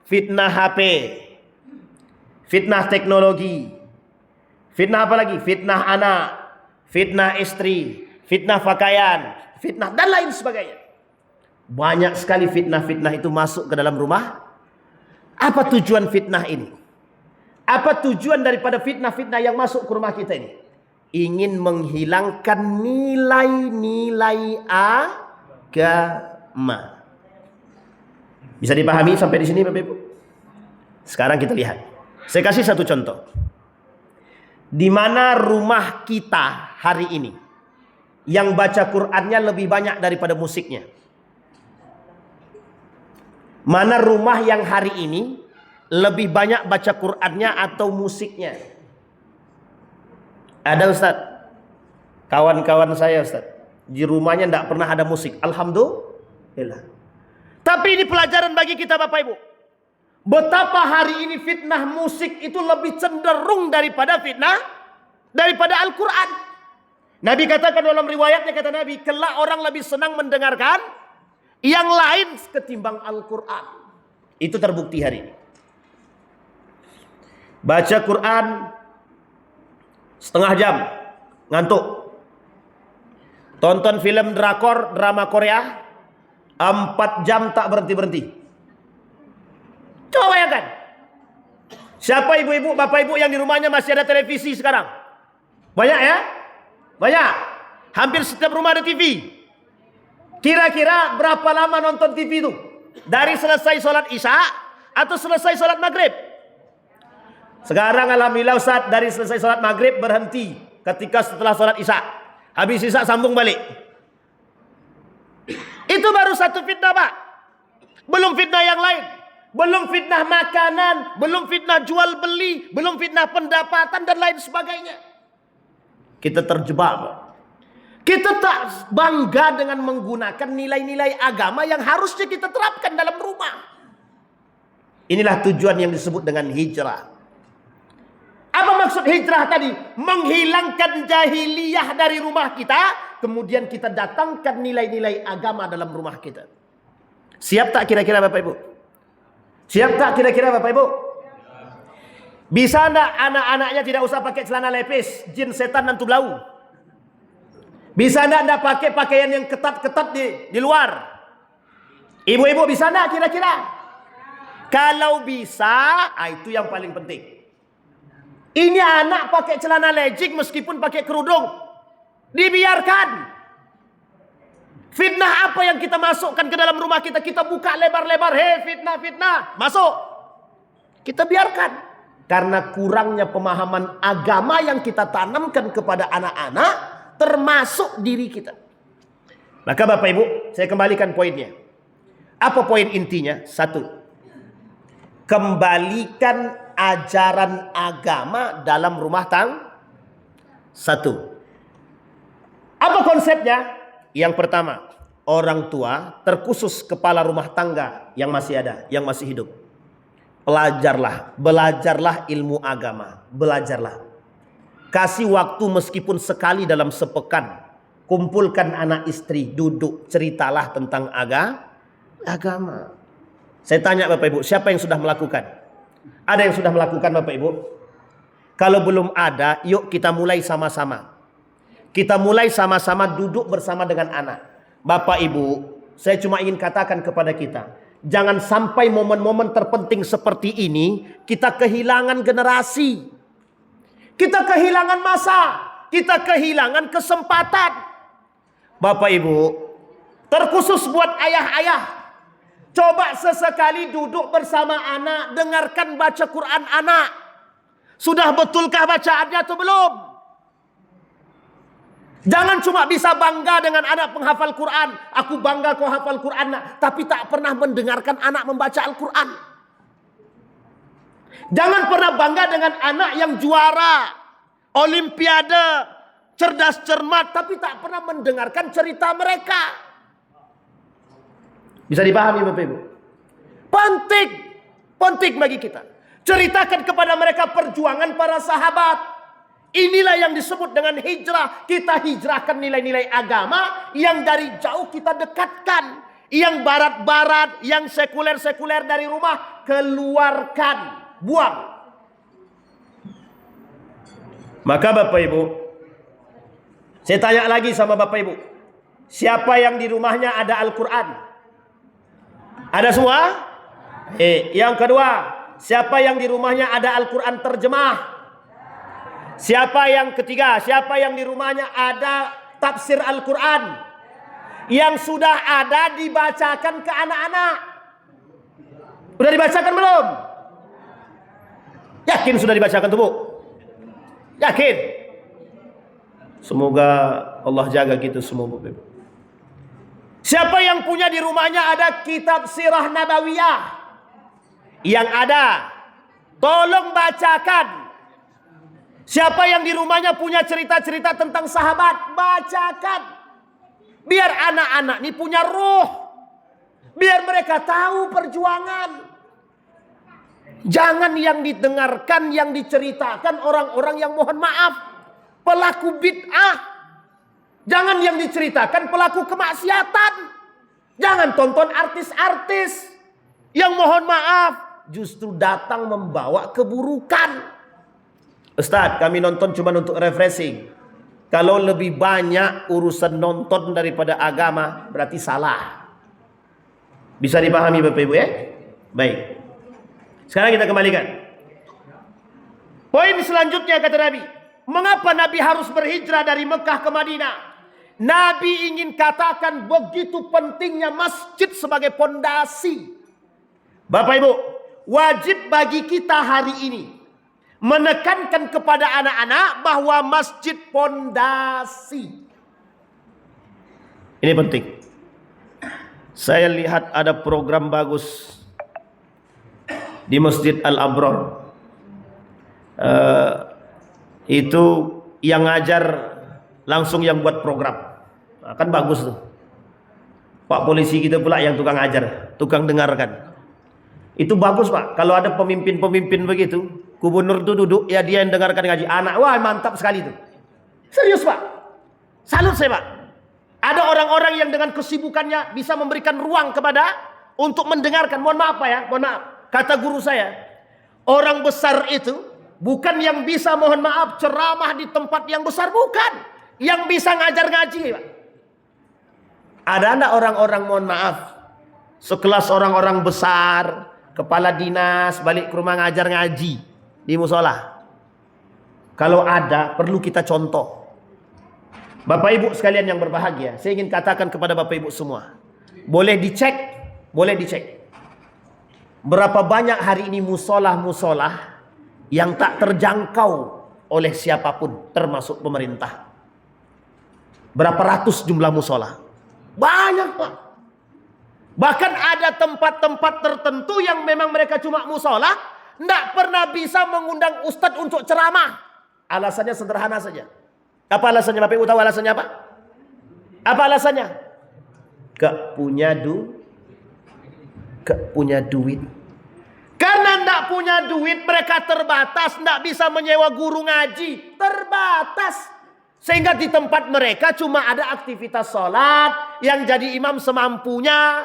Fitnah HP. Fitnah teknologi. Fitnah apa lagi? Fitnah anak. Fitnah istri. Fitnah pakaian. Fitnah dan lain sebagainya. Banyak sekali fitnah-fitnah itu masuk ke dalam rumah. Apa tujuan fitnah ini? Apa tujuan daripada fitnah-fitnah yang masuk ke rumah kita ini? Ingin menghilangkan nilai-nilai agama. Bisa dipahami sampai di sini Bapak Ibu? Sekarang kita lihat. Saya kasih satu contoh. Di mana rumah kita hari ini yang baca Qur'annya lebih banyak daripada musiknya? Mana rumah yang hari ini lebih banyak baca Qur'annya atau musiknya? Ada Ustaz. Kawan-kawan saya Ustaz, di rumahnya tidak pernah ada musik. Alhamdulillah. Tapi ini pelajaran bagi kita Bapak Ibu. Betapa hari ini fitnah musik itu lebih cenderung daripada Al-Quran. Nabi katakan dalam riwayatnya, kata Nabi, kelak orang lebih senang mendengarkan yang lain ketimbang Al-Quran. Itu terbukti hari ini. Baca Quran setengah jam, ngantuk. Tonton film drakor, drama Korea 4 jam tak berhenti-berhenti. Coba bayangkan. Siapa ibu-ibu, bapak ibu yang di rumahnya masih ada televisi sekarang? Banyak ya? Banyak. Hampir setiap rumah ada TV. Kira-kira berapa lama nonton TV itu? Dari selesai sholat Isya atau selesai sholat Maghrib? Sekarang alhamdulillah Ustaz, dari selesai sholat Maghrib berhenti ketika setelah sholat Isya. Habis Isya sambung balik. Itu baru satu fitnah Pak. Belum fitnah yang lain. Belum fitnah makanan, belum fitnah jual beli, belum fitnah pendapatan dan lain sebagainya. Kita terjebak Pak. Kita tak bangga dengan menggunakan nilai-nilai agama yang harusnya kita terapkan dalam rumah. Inilah tujuan yang disebut dengan hijrah. Apa maksud hijrah tadi? Menghilangkan jahiliyah dari rumah kita, kemudian kita datangkan nilai-nilai agama dalam rumah kita. Siap tak kira-kira Bapak Ibu? Siap tak kira-kira Bapak Ibu? Bisa enggak anak-anaknya tidak usah pakai celana lepis, jin setan dan tubelau? Bisa enggak pakai pakaian yang ketat-ketat di luar? Ibu-ibu bisa enggak kira-kira? Kalau bisa, itu yang paling penting. Ini anak pakai celana lejik meskipun pakai kerudung. Dibiarkan. Fitnah apa yang kita masukkan ke dalam rumah kita? Kita buka lebar-lebar. Hei fitnah. Masuk. Kita biarkan. Karena kurangnya pemahaman agama yang kita tanamkan kepada anak-anak. Termasuk diri kita. Maka Bapak Ibu, saya kembalikan poinnya. Apa poin intinya? 1. Kembalikan ajaran agama dalam rumah tangga. 1. Apa konsepnya? Yang pertama, orang tua, terkhusus kepala rumah tangga yang masih ada, yang masih hidup. Belajarlah ilmu agama, belajarlah. Kasih waktu meskipun sekali dalam sepekan. Kumpulkan anak istri, duduk, ceritalah tentang agama. Saya tanya Bapak Ibu, siapa yang sudah melakukan? Ada yang sudah melakukan Bapak Ibu? Kalau belum ada, yuk kita mulai sama-sama. Kita mulai sama-sama duduk bersama dengan anak. Bapak Ibu, saya cuma ingin katakan kepada kita, jangan sampai momen-momen terpenting seperti ini kita kehilangan generasi. Kita kehilangan masa, kita kehilangan kesempatan. Bapak Ibu, terkhusus buat ayah-ayah, coba sesekali duduk bersama anak, dengarkan baca Quran anak. Sudah betulkah bacaannya atau belum? Jangan cuma bisa bangga dengan anak penghafal Quran. Aku bangga kau hafal Quran nak. Tapi tak pernah mendengarkan anak membaca Al-Quran. Jangan pernah bangga dengan anak yang juara Olimpiade, cerdas cermat, tapi tak pernah mendengarkan cerita mereka. Bisa dipahami Bapak Ibu? Penting bagi kita. Ceritakan kepada mereka perjuangan para sahabat. Inilah yang disebut dengan hijrah. Kita hijrahkan nilai-nilai agama yang dari jauh kita dekatkan. Yang barat-barat, yang sekuler-sekuler dari rumah, keluarkan, buang. Maka Bapak Ibu, saya tanya lagi sama Bapak Ibu, siapa yang di rumahnya ada Al-Quran? Ada semua? Yang kedua, siapa yang di rumahnya ada Al-Quran terjemah? Siapa yang ketiga? Siapa yang di rumahnya ada tafsir Al-Quran? Yang sudah ada dibacakan ke anak-anak. Sudah dibacakan belum? Yakin sudah dibacakan tuh, Bu? Yakin? Semoga Allah jaga kita semua, Bu. Siapa yang punya di rumahnya ada kitab Sirah Nabawiyah? Yang ada, tolong bacakan. Siapa yang di rumahnya punya cerita-cerita tentang sahabat, bacakan. Biar anak-anak ini punya ruh. Biar mereka tahu perjuangan. Jangan yang didengarkan, yang diceritakan orang-orang yang mohon maaf, pelaku bid'ah. Jangan yang diceritakan pelaku kemaksiatan. Jangan tonton artis-artis yang mohon maaf justru datang membawa keburukan. Ustadz, kami nonton cuma untuk refreshing. Kalau lebih banyak urusan nonton daripada agama, berarti salah. Bisa dipahami Bapak Ibu ya? Baik. Sekarang kita kembalikan. Poin selanjutnya kata Nabi. Mengapa Nabi harus berhijrah dari Mekah ke Madinah? Nabi ingin katakan begitu pentingnya masjid sebagai pondasi. Bapak Ibu, wajib bagi kita hari ini menekankan kepada anak-anak bahwa masjid pondasi. Ini penting. Saya lihat ada program bagus di Masjid Al-Abrar. Itu yang ngajar langsung yang buat program. Nah, kan bagus tuh. Pak polisi kita pula yang tukang ajar, tukang dengarkan. Itu bagus Pak. Kalau ada pemimpin-pemimpin begitu, gubernur itu duduk, ya dia yang dengarkan ngaji. Anak, wah mantap sekali itu. Serius Pak. Salut saya Pak. Ada orang-orang yang dengan kesibukannya bisa memberikan ruang kepada untuk mendengarkan. Mohon maaf Pak ya, mohon maaf. Kata guru saya, orang besar itu bukan yang bisa mohon maaf ceramah di tempat yang besar, bukan. Yang bisa ngajar ngaji Pak. Ada enggak orang-orang mohon maaf sekelas orang-orang besar, kepala dinas balik ke rumah ngajar ngaji di musola? Kalau ada, perlu kita contoh. Bapak Ibu sekalian yang berbahagia, saya ingin katakan kepada Bapak Ibu semua, boleh dicek, boleh dicek. Berapa banyak hari ini musola-musola yang tak terjangkau oleh siapapun, termasuk pemerintah. Berapa ratus jumlah musola? Banyak Pak. Bahkan ada tempat-tempat tertentu yang memang mereka cuma musola, tidak pernah bisa mengundang ustadz untuk ceramah. Alasannya sederhana saja. Apa alasannya Bapak Ibu tahu alasannya apa? Apa alasannya? Gak punya duit. Karena tidak punya duit, mereka terbatas, tidak bisa menyewa guru ngaji, terbatas. Sehingga di tempat mereka cuma ada aktivitas sholat, yang jadi imam semampunya.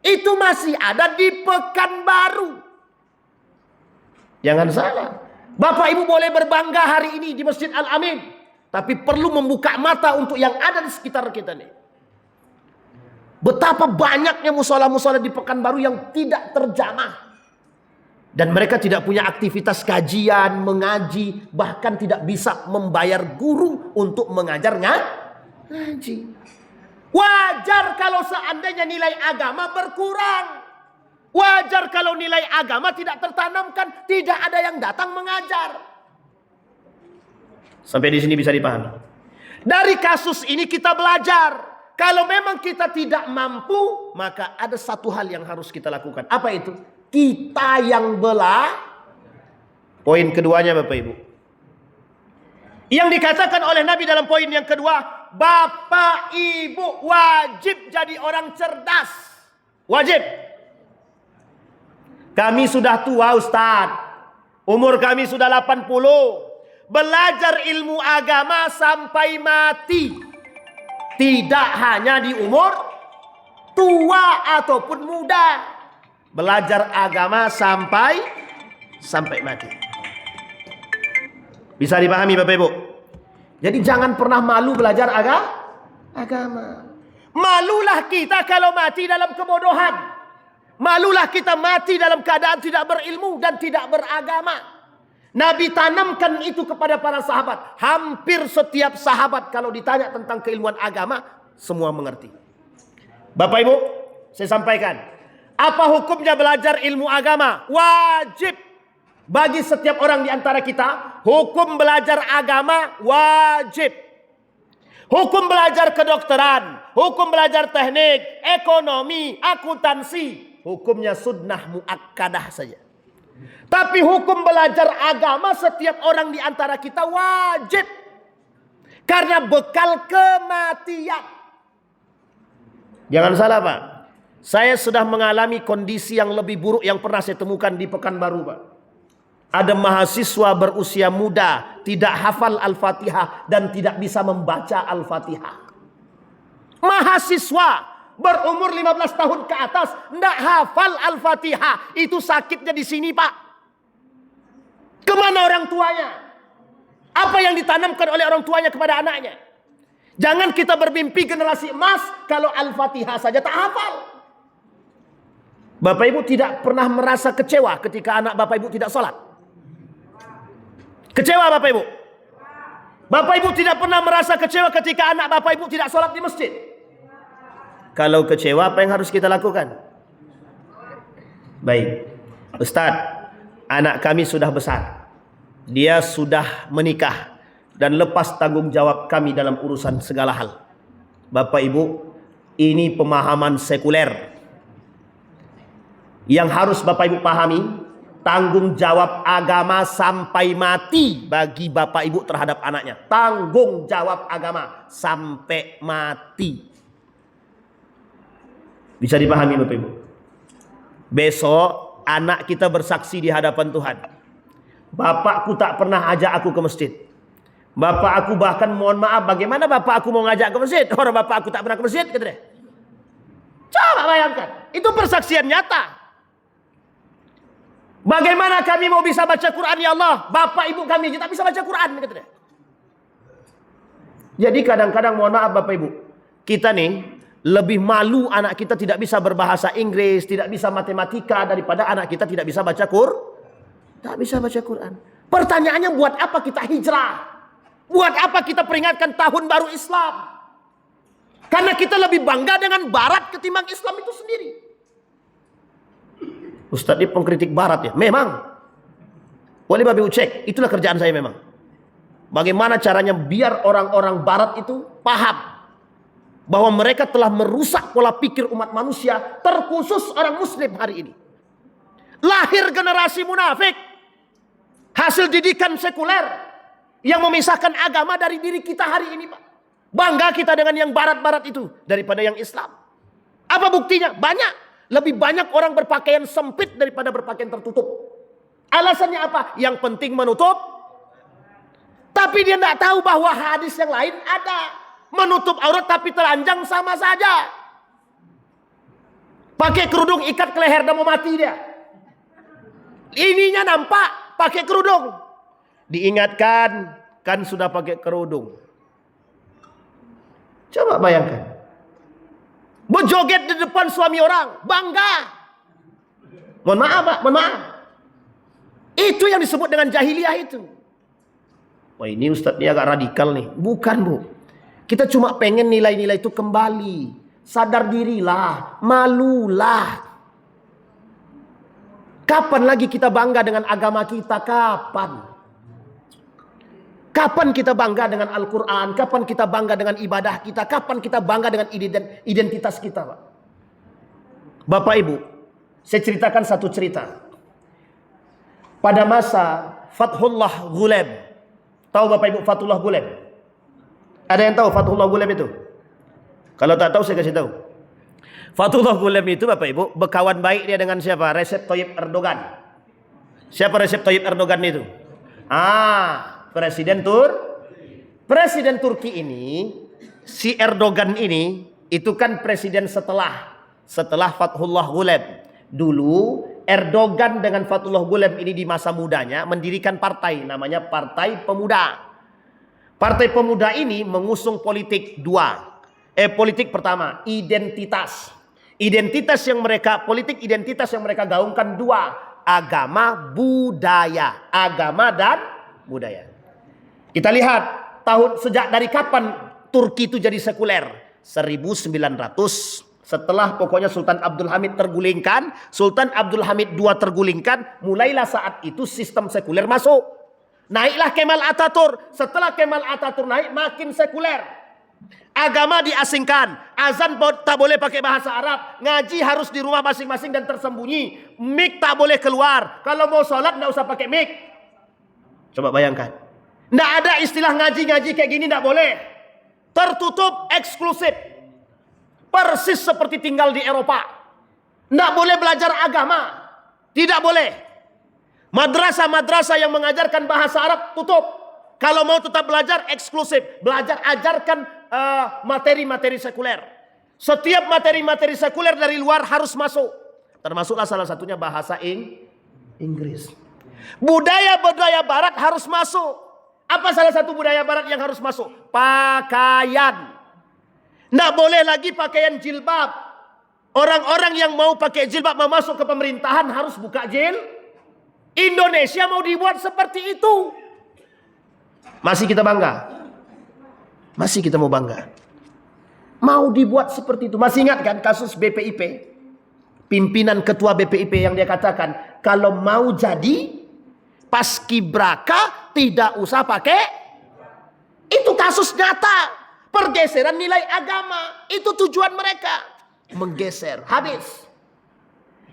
Itu masih ada di Pekanbaru. Jangan salah. Bapak Ibu boleh berbangga hari ini di Masjid Al-Amin. Tapi perlu membuka mata untuk yang ada di sekitar kita nih. Betapa banyaknya musola-musola di Pekanbaru yang tidak terjamah. Dan mereka tidak punya aktivitas kajian, mengaji. Bahkan tidak bisa membayar guru untuk mengajar ngaji. Wajar kalau seandainya nilai agama berkurang. Wajar kalau nilai agama tidak tertanamkan. Tidak ada yang datang mengajar. Sampai di sini bisa dipahami. Dari kasus ini kita belajar. Kalau memang kita tidak mampu, maka ada satu hal yang harus kita lakukan. Apa itu? Kita yang belah. Poin keduanya Bapak Ibu. Yang dikatakan oleh Nabi dalam poin yang kedua, Bapak Ibu wajib jadi orang cerdas. Wajib. Kami sudah tua Ustaz. Umur kami sudah 80. Belajar ilmu agama sampai mati. Tidak hanya di umur tua ataupun muda. Belajar agama sampai mati. Bisa dipahami Bapak Ibu? Jadi jangan pernah malu belajar agama. Malulah kita kalau mati dalam kebodohan. Malulah kita mati dalam keadaan tidak berilmu dan tidak beragama. Nabi tanamkan itu kepada para sahabat. Hampir setiap sahabat kalau ditanya tentang keilmuan agama, semua mengerti. Bapak Ibu, saya sampaikan, apa hukumnya belajar ilmu agama? Wajib bagi setiap orang di antara kita. Hukum belajar agama wajib. Hukum belajar kedokteran, hukum belajar teknik, ekonomi, akuntansi, hukumnya sunnah muakkadah saja. Tapi hukum belajar agama setiap orang di antara kita wajib. Karena bekal kematian. Jangan salah Pak. Saya sudah mengalami kondisi yang lebih buruk yang pernah saya temukan di Pekanbaru Pak. Ada mahasiswa berusia muda, tidak hafal Al-Fatihah dan tidak bisa membaca Al-Fatihah. Mahasiswa berumur 15 tahun ke atas tidak hafal Al-Fatihah. Itu sakitnya di sini Pak. Kemana orang tuanya? Apa yang ditanamkan oleh orang tuanya kepada anaknya? Jangan kita bermimpi generasi emas kalau Al-Fatihah saja tak hafal. Bapak Ibu tidak pernah merasa kecewa ketika anak Bapak Ibu tidak sholat? Kecewa Bapak Ibu? Bapak Ibu tidak pernah merasa kecewa ketika anak Bapak Ibu tidak sholat di masjid? Kalau kecewa, apa yang harus kita lakukan? Baik, Ustadz, anak kami sudah besar. Dia sudah menikah dan lepas tanggung jawab kami dalam urusan segala hal. Bapak Ibu, ini pemahaman sekuler. Yang harus Bapak Ibu pahami, tanggung jawab agama sampai mati bagi Bapak Ibu terhadap anaknya. Tanggung jawab agama sampai mati. Bisa dipahami Bapak Ibu? Besok anak kita bersaksi di hadapan Tuhan. Bapakku tak pernah ajak aku ke masjid. Bapak aku bahkan mohon maaf, bagaimana bapak aku mau ngajak ke masjid? Orang bapak aku tak pernah ke masjid, kata dia. Coba bayangkan, itu persaksian nyata. Bagaimana kami mau bisa baca Quran ya Allah? Bapak ibu kami tak bisa baca Quran, kata dia. Jadi kadang-kadang mohon maaf Bapak Ibu, kita nih lebih malu anak kita tidak bisa berbahasa Inggris, tidak bisa matematika daripada anak kita tidak bisa baca tak bisa baca Quran. Pertanyaannya, buat apa kita hijrah? Buat apa kita peringatkan tahun baru Islam? Karena kita lebih bangga dengan Barat ketimbang Islam itu sendiri. Ustadz ini pengkritik Barat ya? Memang. Boleh Bapak Ibu cek, itulah kerjaan saya memang. Bagaimana caranya biar orang-orang Barat itu paham bahwa mereka telah merusak pola pikir umat manusia, terkhusus orang Muslim hari ini. Lahir generasi munafik, hasil didikan sekuler yang memisahkan agama dari diri kita hari ini, Pak. Bangga kita dengan yang barat-barat itu daripada yang Islam. Apa buktinya? Banyak. Lebih banyak orang berpakaian sempit daripada berpakaian tertutup. Alasannya apa? Yang penting menutup. Tapi dia tidak tahu bahwa hadis yang lain ada. Menutup aurat tapi telanjang sama saja. Pakai kerudung ikat ke leher dan mau mati dia. Ininya nampak pakai kerudung. Diingatkan, kan sudah pakai kerudung. Coba bayangkan. Berjoget di depan suami orang, bangga. Mohon maaf Pak, mohon maaf. Itu yang disebut dengan jahiliyah itu. Wah ini Ustadz ini agak radikal nih. Bukan Bu. Kita cuma pengen nilai-nilai itu kembali. Sadar dirilah, malulah. Kapan lagi kita bangga dengan agama kita? Kapan? Kapan kita bangga dengan Al-Quran? Kapan kita bangga dengan ibadah kita? Kapan kita bangga dengan identitas kita, Pak? Bapak Ibu, saya ceritakan satu cerita. Pada masa Fathullah Ghulam. Tahu Bapak Ibu Fathullah Ghulam? Ada yang tahu Fathullah Ghulam itu? Kalau tak tahu saya kasih tahu. Fathullah Ghulam itu Bapak Ibu berkawan baik dia dengan siapa? Recep Tayyip Erdogan. Siapa Recep Tayyip Erdogan itu? Presiden Turki ini, si Erdogan ini, itu kan presiden setelah Fathullah Ghulam. Dulu Erdogan dengan Fathullah Ghulam ini di masa mudanya mendirikan partai, namanya Partai Pemuda. Partai Pemuda ini mengusung politik politik pertama, identitas. Politik identitas yang mereka gaungkan dua, agama, budaya. Agama dan budaya. Kita lihat sejak dari kapan Turki itu jadi sekuler. 1900. Setelah pokoknya Sultan Abdul Hamid tergulingkan, Sultan Abdul Hamid II tergulingkan, mulailah saat itu sistem sekuler masuk. Naiklah Kemal Ataturk. Setelah Kemal Ataturk naik, makin sekuler. Agama diasingkan, azan tak boleh pakai bahasa Arab, ngaji harus di rumah masing-masing dan tersembunyi, mic tak boleh keluar, kalau mau sholat nggak usah pakai mic. Coba bayangkan, nggak ada istilah ngaji-ngaji kayak gini, nggak boleh, tertutup, eksklusif, persis seperti tinggal di Eropa. Nggak boleh belajar agama, tidak boleh. Madrasah-madrasah yang mengajarkan bahasa Arab tutup. Kalau mau tetap belajar eksklusif, belajar ajarkan materi-materi sekuler. Setiap materi-materi sekuler dari luar harus masuk. Termasuklah salah satunya bahasa Inggris. Budaya-budaya barat harus masuk. Apa salah satu budaya barat yang harus masuk? Pakaian. Nggak boleh lagi pakaian jilbab. Orang-orang yang mau pakai jilbab mau masuk ke pemerintahan harus buka jil. Indonesia mau dibuat seperti itu. Masih kita bangga? Masih kita mau bangga? Mau dibuat seperti itu. Masih ingat kan kasus BPIP? Pimpinan ketua BPIP yang dia katakan, kalau mau jadi paskibraka tidak usah pakai. Itu kasus nyata. Pergeseran nilai agama. Itu tujuan mereka. Menggeser. Habis.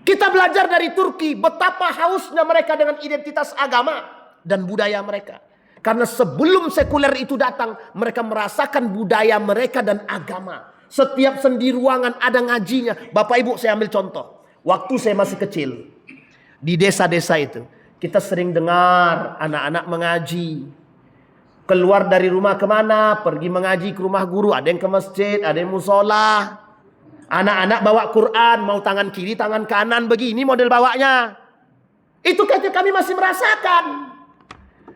Kita belajar dari Turki betapa hausnya mereka dengan identitas agama dan budaya mereka. Karena sebelum sekuler itu datang, mereka merasakan budaya mereka dan agama. Setiap sendi ruangan ada ngajinya. Bapak Ibu, saya ambil contoh. Waktu saya masih kecil, di desa-desa itu, kita sering dengar anak-anak mengaji. Keluar dari rumah kemana? Pergi mengaji ke rumah guru. Ada yang ke masjid, ada yang musola. Anak-anak bawa Quran, mau tangan kiri, tangan kanan, begini model bawanya. Itu kami masih merasakan.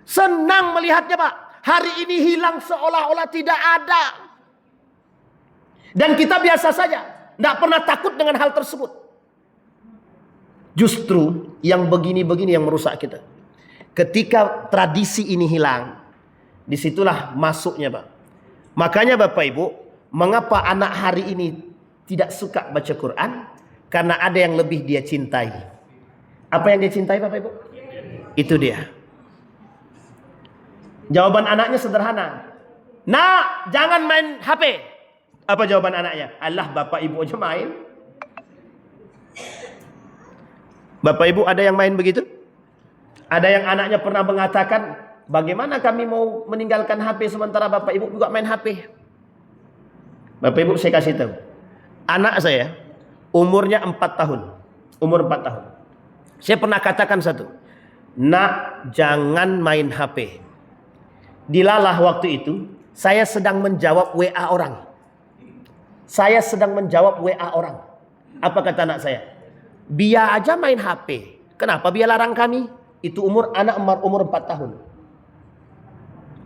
Senang melihatnya, Pak. Hari ini hilang seolah-olah tidak ada. Dan kita biasa saja, tidak pernah takut dengan hal tersebut. Justru yang begini-begini yang merusak kita. Ketika tradisi ini hilang, disitulah masuknya, Pak. Makanya Bapak Ibu, mengapa anak hari ini tidak suka baca Quran? Karena ada yang lebih dia cintai. Apa yang dia cintai, Bapak Ibu? Itu dia. Jawaban anaknya sederhana. Nak, jangan main HP. Apa jawaban anaknya? Allah, Bapak Ibu aja main. Bapak Ibu ada yang main begitu? Ada yang anaknya pernah mengatakan, bagaimana kami mau meninggalkan HP sementara Bapak Ibu juga main HP? Bapak Ibu saya kasih tahu. Anak saya umurnya 4 tahun. Umur 4 tahun. Saya pernah katakan satu. Nak, jangan main HP. Dilalah waktu itu, saya sedang menjawab WA orang. Saya sedang menjawab WA orang. Apa kata anak saya? Biar aja main HP. Kenapa biar larang kami? Itu anak umur 4 tahun.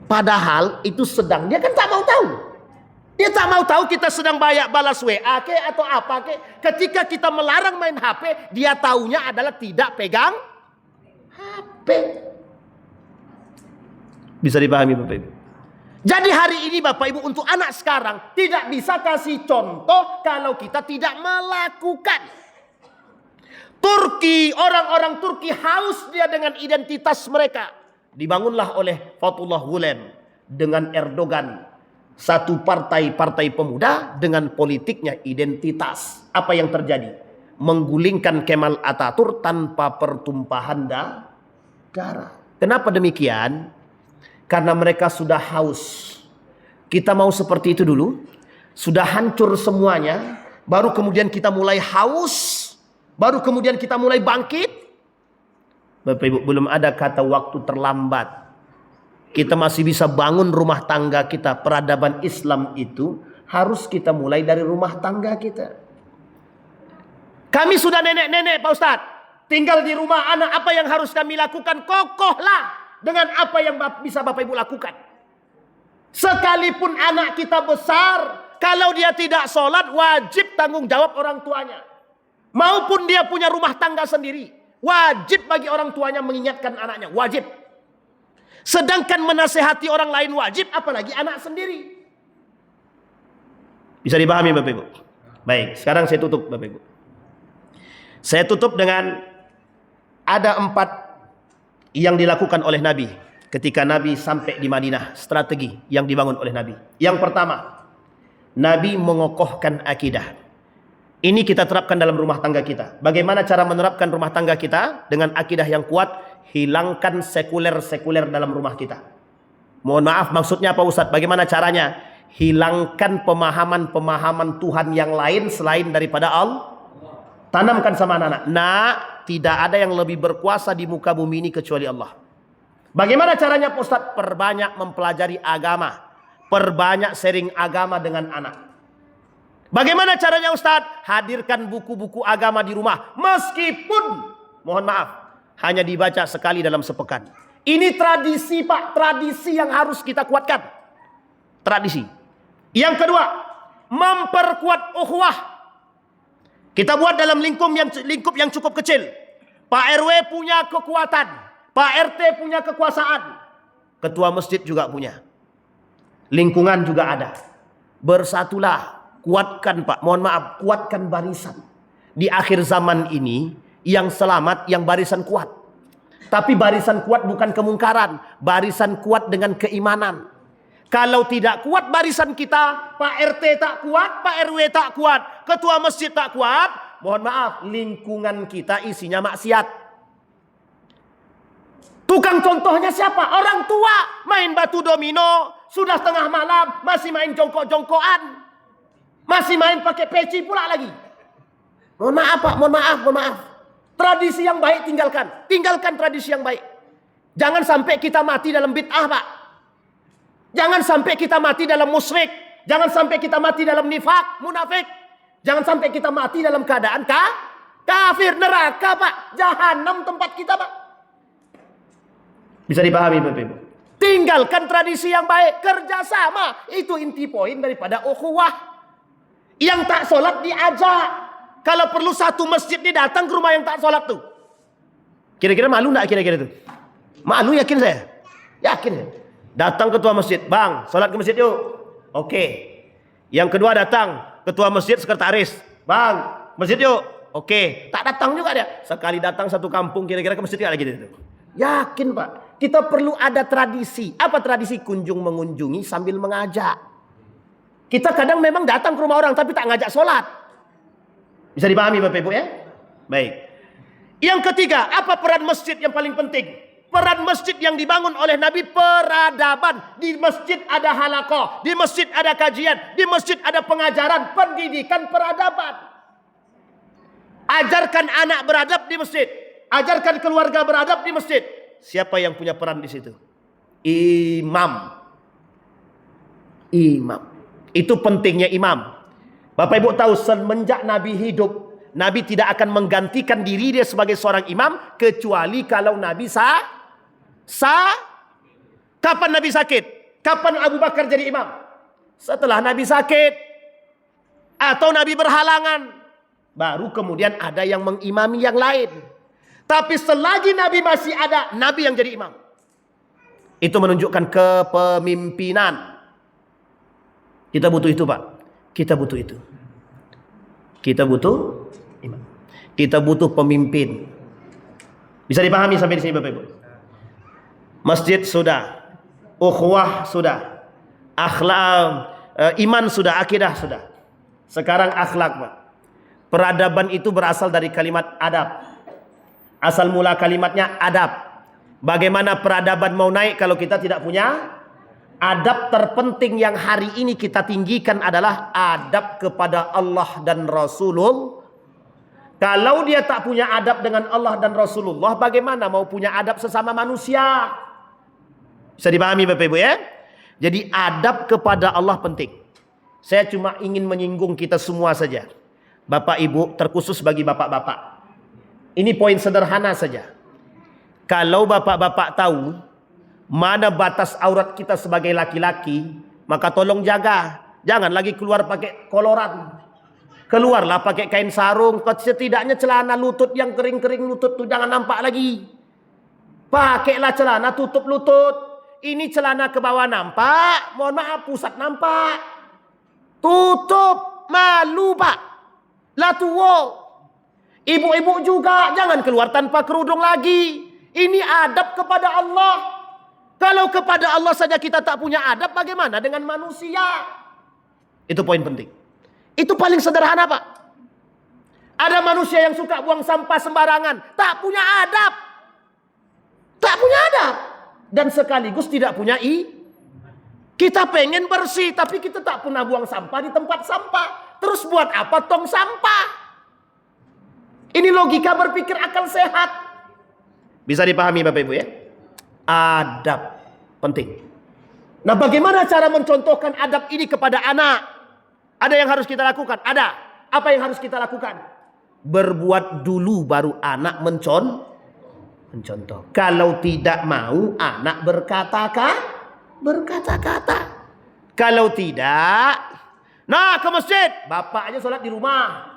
Padahal itu sedang, dia kan tak mau tahu. Dia tak mau tahu kita sedang banyak balas WA ke atau apa ke. Ketika kita melarang main HP, dia taunya adalah tidak pegang HP. Bisa dipahami Bapak Ibu? Jadi hari ini Bapak Ibu untuk anak sekarang tidak bisa kasih contoh kalau kita tidak melakukan. Turki, orang-orang Turki haus dia dengan identitas mereka. Dibangunlah oleh Fethullah Gulen dengan Erdogan. Satu partai pemuda dengan politiknya identitas. Apa yang terjadi? Menggulingkan Kemal Ataturk tanpa pertumpahan darah. Kenapa demikian? Karena mereka sudah haus. Kita mau seperti itu dulu. Sudah hancur semuanya. Baru kemudian kita mulai haus. Baru kemudian kita mulai bangkit. Bapak Ibu, belum ada kata waktu terlambat. Kita masih bisa bangun rumah tangga kita. Peradaban Islam itu harus kita mulai dari rumah tangga kita. Kami sudah nenek-nenek Pak Ustadz. Tinggal di rumah anak, apa yang harus kami lakukan? Kokohlah dengan apa yang bisa Bapak Ibu lakukan. Sekalipun anak kita besar, kalau dia tidak sholat, wajib tanggung jawab orang tuanya. Maupun dia punya rumah tangga sendiri, wajib bagi orang tuanya mengingatkan anaknya. Wajib. Sedangkan menasehati orang lain wajib, apalagi anak sendiri. Bisa dipahami Bapak Ibu? Baik, sekarang saya tutup Bapak Ibu. Saya tutup dengan ada 4 yang dilakukan oleh Nabi ketika Nabi sampai di Madinah, strategi yang dibangun oleh Nabi. Yang pertama, Nabi mengokohkan akidah. Ini kita terapkan dalam rumah tangga kita. Bagaimana cara menerapkan rumah tangga kita dengan akidah yang kuat? Hilangkan sekuler-sekuler dalam rumah kita. Mohon maaf, maksudnya apa Ustadz? Bagaimana caranya? Hilangkan pemahaman-pemahaman Tuhan yang lain selain daripada Allah. Tanamkan sama anak-anak. Nah, tidak ada yang lebih berkuasa di muka bumi ini kecuali Allah. Bagaimana caranya Ustadz? Perbanyak mempelajari agama. Perbanyak sharing agama dengan anak. Bagaimana caranya Ustadz? Hadirkan buku-buku agama di rumah. Meskipun, mohon maaf, hanya dibaca sekali dalam sepekan. Ini tradisi Pak. Tradisi yang harus kita kuatkan. Tradisi. Yang kedua, memperkuat ukhuwah. Kita buat dalam lingkup yang cukup kecil. Pak RW punya kekuatan. Pak RT punya kekuasaan. Ketua masjid juga punya. Lingkungan juga ada. Bersatulah. Kuatkan Pak, mohon maaf, kuatkan barisan. Di akhir zaman ini, yang selamat, yang barisan kuat. Tapi barisan kuat bukan kemungkaran. Barisan kuat dengan keimanan. Kalau tidak kuat barisan kita, Pak RT tak kuat, Pak RW tak kuat, ketua masjid tak kuat, mohon maaf, lingkungan kita isinya maksiat. Tukang contohnya siapa? Orang tua. Main batu domino, sudah tengah malam, masih main jongkok-jongkokan. Masih main pakai peci pula lagi. Mohon maaf Pak, mohon maaf. Tradisi yang baik tinggalkan. Tinggalkan tradisi yang baik. Jangan sampai kita mati dalam bid'ah Pak. Jangan sampai kita mati dalam musyrik. Jangan sampai kita mati dalam nifak, munafik. Jangan sampai kita mati dalam keadaan kafir, neraka Pak. Jahanam tempat kita Pak. Bisa dipahami Bapak Ibu? Tinggalkan tradisi yang baik. Kerjasama. Itu inti poin daripada ukhuwah. Yang tak sholat diajak. Kalau perlu satu masjid ini datang ke rumah yang tak sholat tuh. Kira-kira malu gak kira-kira itu? Malu yakin saya? Yakin. Datang ketua masjid. Bang, sholat ke masjid yuk. Oke. Yang kedua datang. Ketua masjid sekretaris. Bang, masjid yuk. Oke. Tak datang juga dia. Sekali datang satu kampung kira-kira ke masjid gak lagi itu? Yakin Pak. Kita perlu ada tradisi. Apa tradisi? Kunjung mengunjungi sambil mengajak. Kita kadang memang datang ke rumah orang tapi tak ngajak sholat. Bisa dipahami Bapak Ibu ya? Baik. Yang ketiga, apa peran masjid yang paling penting? Peran masjid yang dibangun oleh Nabi, peradaban. Di masjid ada halaqah, di masjid ada kajian, di masjid ada pengajaran, pendidikan peradaban. Ajarkan anak beradab di masjid. Ajarkan keluarga beradab di masjid. Siapa yang punya peran di situ? Imam. Itu pentingnya imam. Bapak Ibu tahu semenjak Nabi hidup, Nabi tidak akan menggantikan diri dia sebagai seorang imam kecuali kalau Nabi Kapan Nabi sakit? Kapan Abu Bakar jadi imam? Setelah Nabi sakit atau Nabi berhalangan, baru kemudian ada yang mengimami yang lain. Tapi selagi Nabi masih ada, Nabi yang jadi imam. Itu menunjukkan kepemimpinan. Kita butuh itu Pak. Kita butuh itu. Kita butuh imam. Kita butuh pemimpin. Bisa dipahami sampai di sini Bapak Ibu? Masjid sudah, ukhuwah sudah, akhlak, iman sudah, akidah sudah. Sekarang akhlak Pak. Peradaban itu berasal dari kalimat adab. Asal mula kalimatnya adab. Bagaimana peradaban mau naik kalau kita tidak punya adab? Terpenting yang hari ini kita tinggikan adalah adab kepada Allah dan Rasulullah. Kalau dia tak punya adab dengan Allah dan Rasulullah, bagaimana mau punya adab sesama manusia? Bisa dipahami Bapak Ibu ya? Jadi adab kepada Allah penting. Saya cuma ingin menyinggung kita semua saja. Bapak Ibu, terkhusus bagi bapak-bapak. Ini poin sederhana saja. Kalau bapak-bapak tahu mana batas aurat kita sebagai laki-laki, maka tolong jaga. Jangan lagi keluar pakai koloran. Keluarlah pakai kain sarung. Setidaknya celana lutut yang kering-kering lutut tuh jangan nampak lagi. Pakailah celana tutup lutut. Ini celana ke bawah nampak, mohon maaf pusat nampak. Tutup, malu Pak. Lah tua. Ibu-ibu juga jangan keluar tanpa kerudung lagi. Ini adab kepada Allah. Kalau kepada Allah saja kita tak punya adab, bagaimana dengan manusia? Itu poin penting. Itu paling sederhana Pak. Ada manusia yang suka buang sampah sembarangan, tak punya adab. Tak punya adab. Dan sekaligus tidak punya Kita pengen bersih, tapi kita tak pernah buang sampah di tempat sampah. Terus buat apa tong sampah? Ini logika berpikir akal sehat. Bisa dipahami Bapak Ibu ya? Adab penting. Nah, bagaimana cara mencontohkan adab ini kepada anak? Ada yang harus kita lakukan? Ada. Apa yang harus kita lakukan? Berbuat dulu baru anak mencontoh. Kalau tidak mau, anak berkata-kata. Kalau tidak, nah ke masjid, bapaknya sholat di rumah.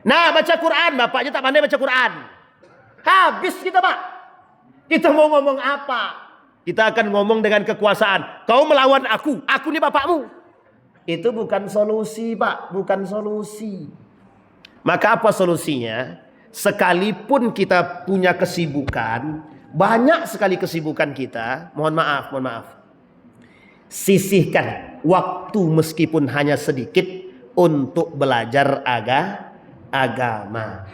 Nah baca Quran, bapaknya tak pandai baca Quran. Habis kita Pak. Kita mau ngomong apa? Kita akan ngomong dengan kekuasaan. Kau melawan aku ini bapakmu. Itu bukan solusi Pak, bukan solusi. Maka apa solusinya? Sekalipun kita punya kesibukan, banyak sekali kesibukan kita, mohon maaf. Sisihkan waktu meskipun hanya sedikit untuk belajar agama.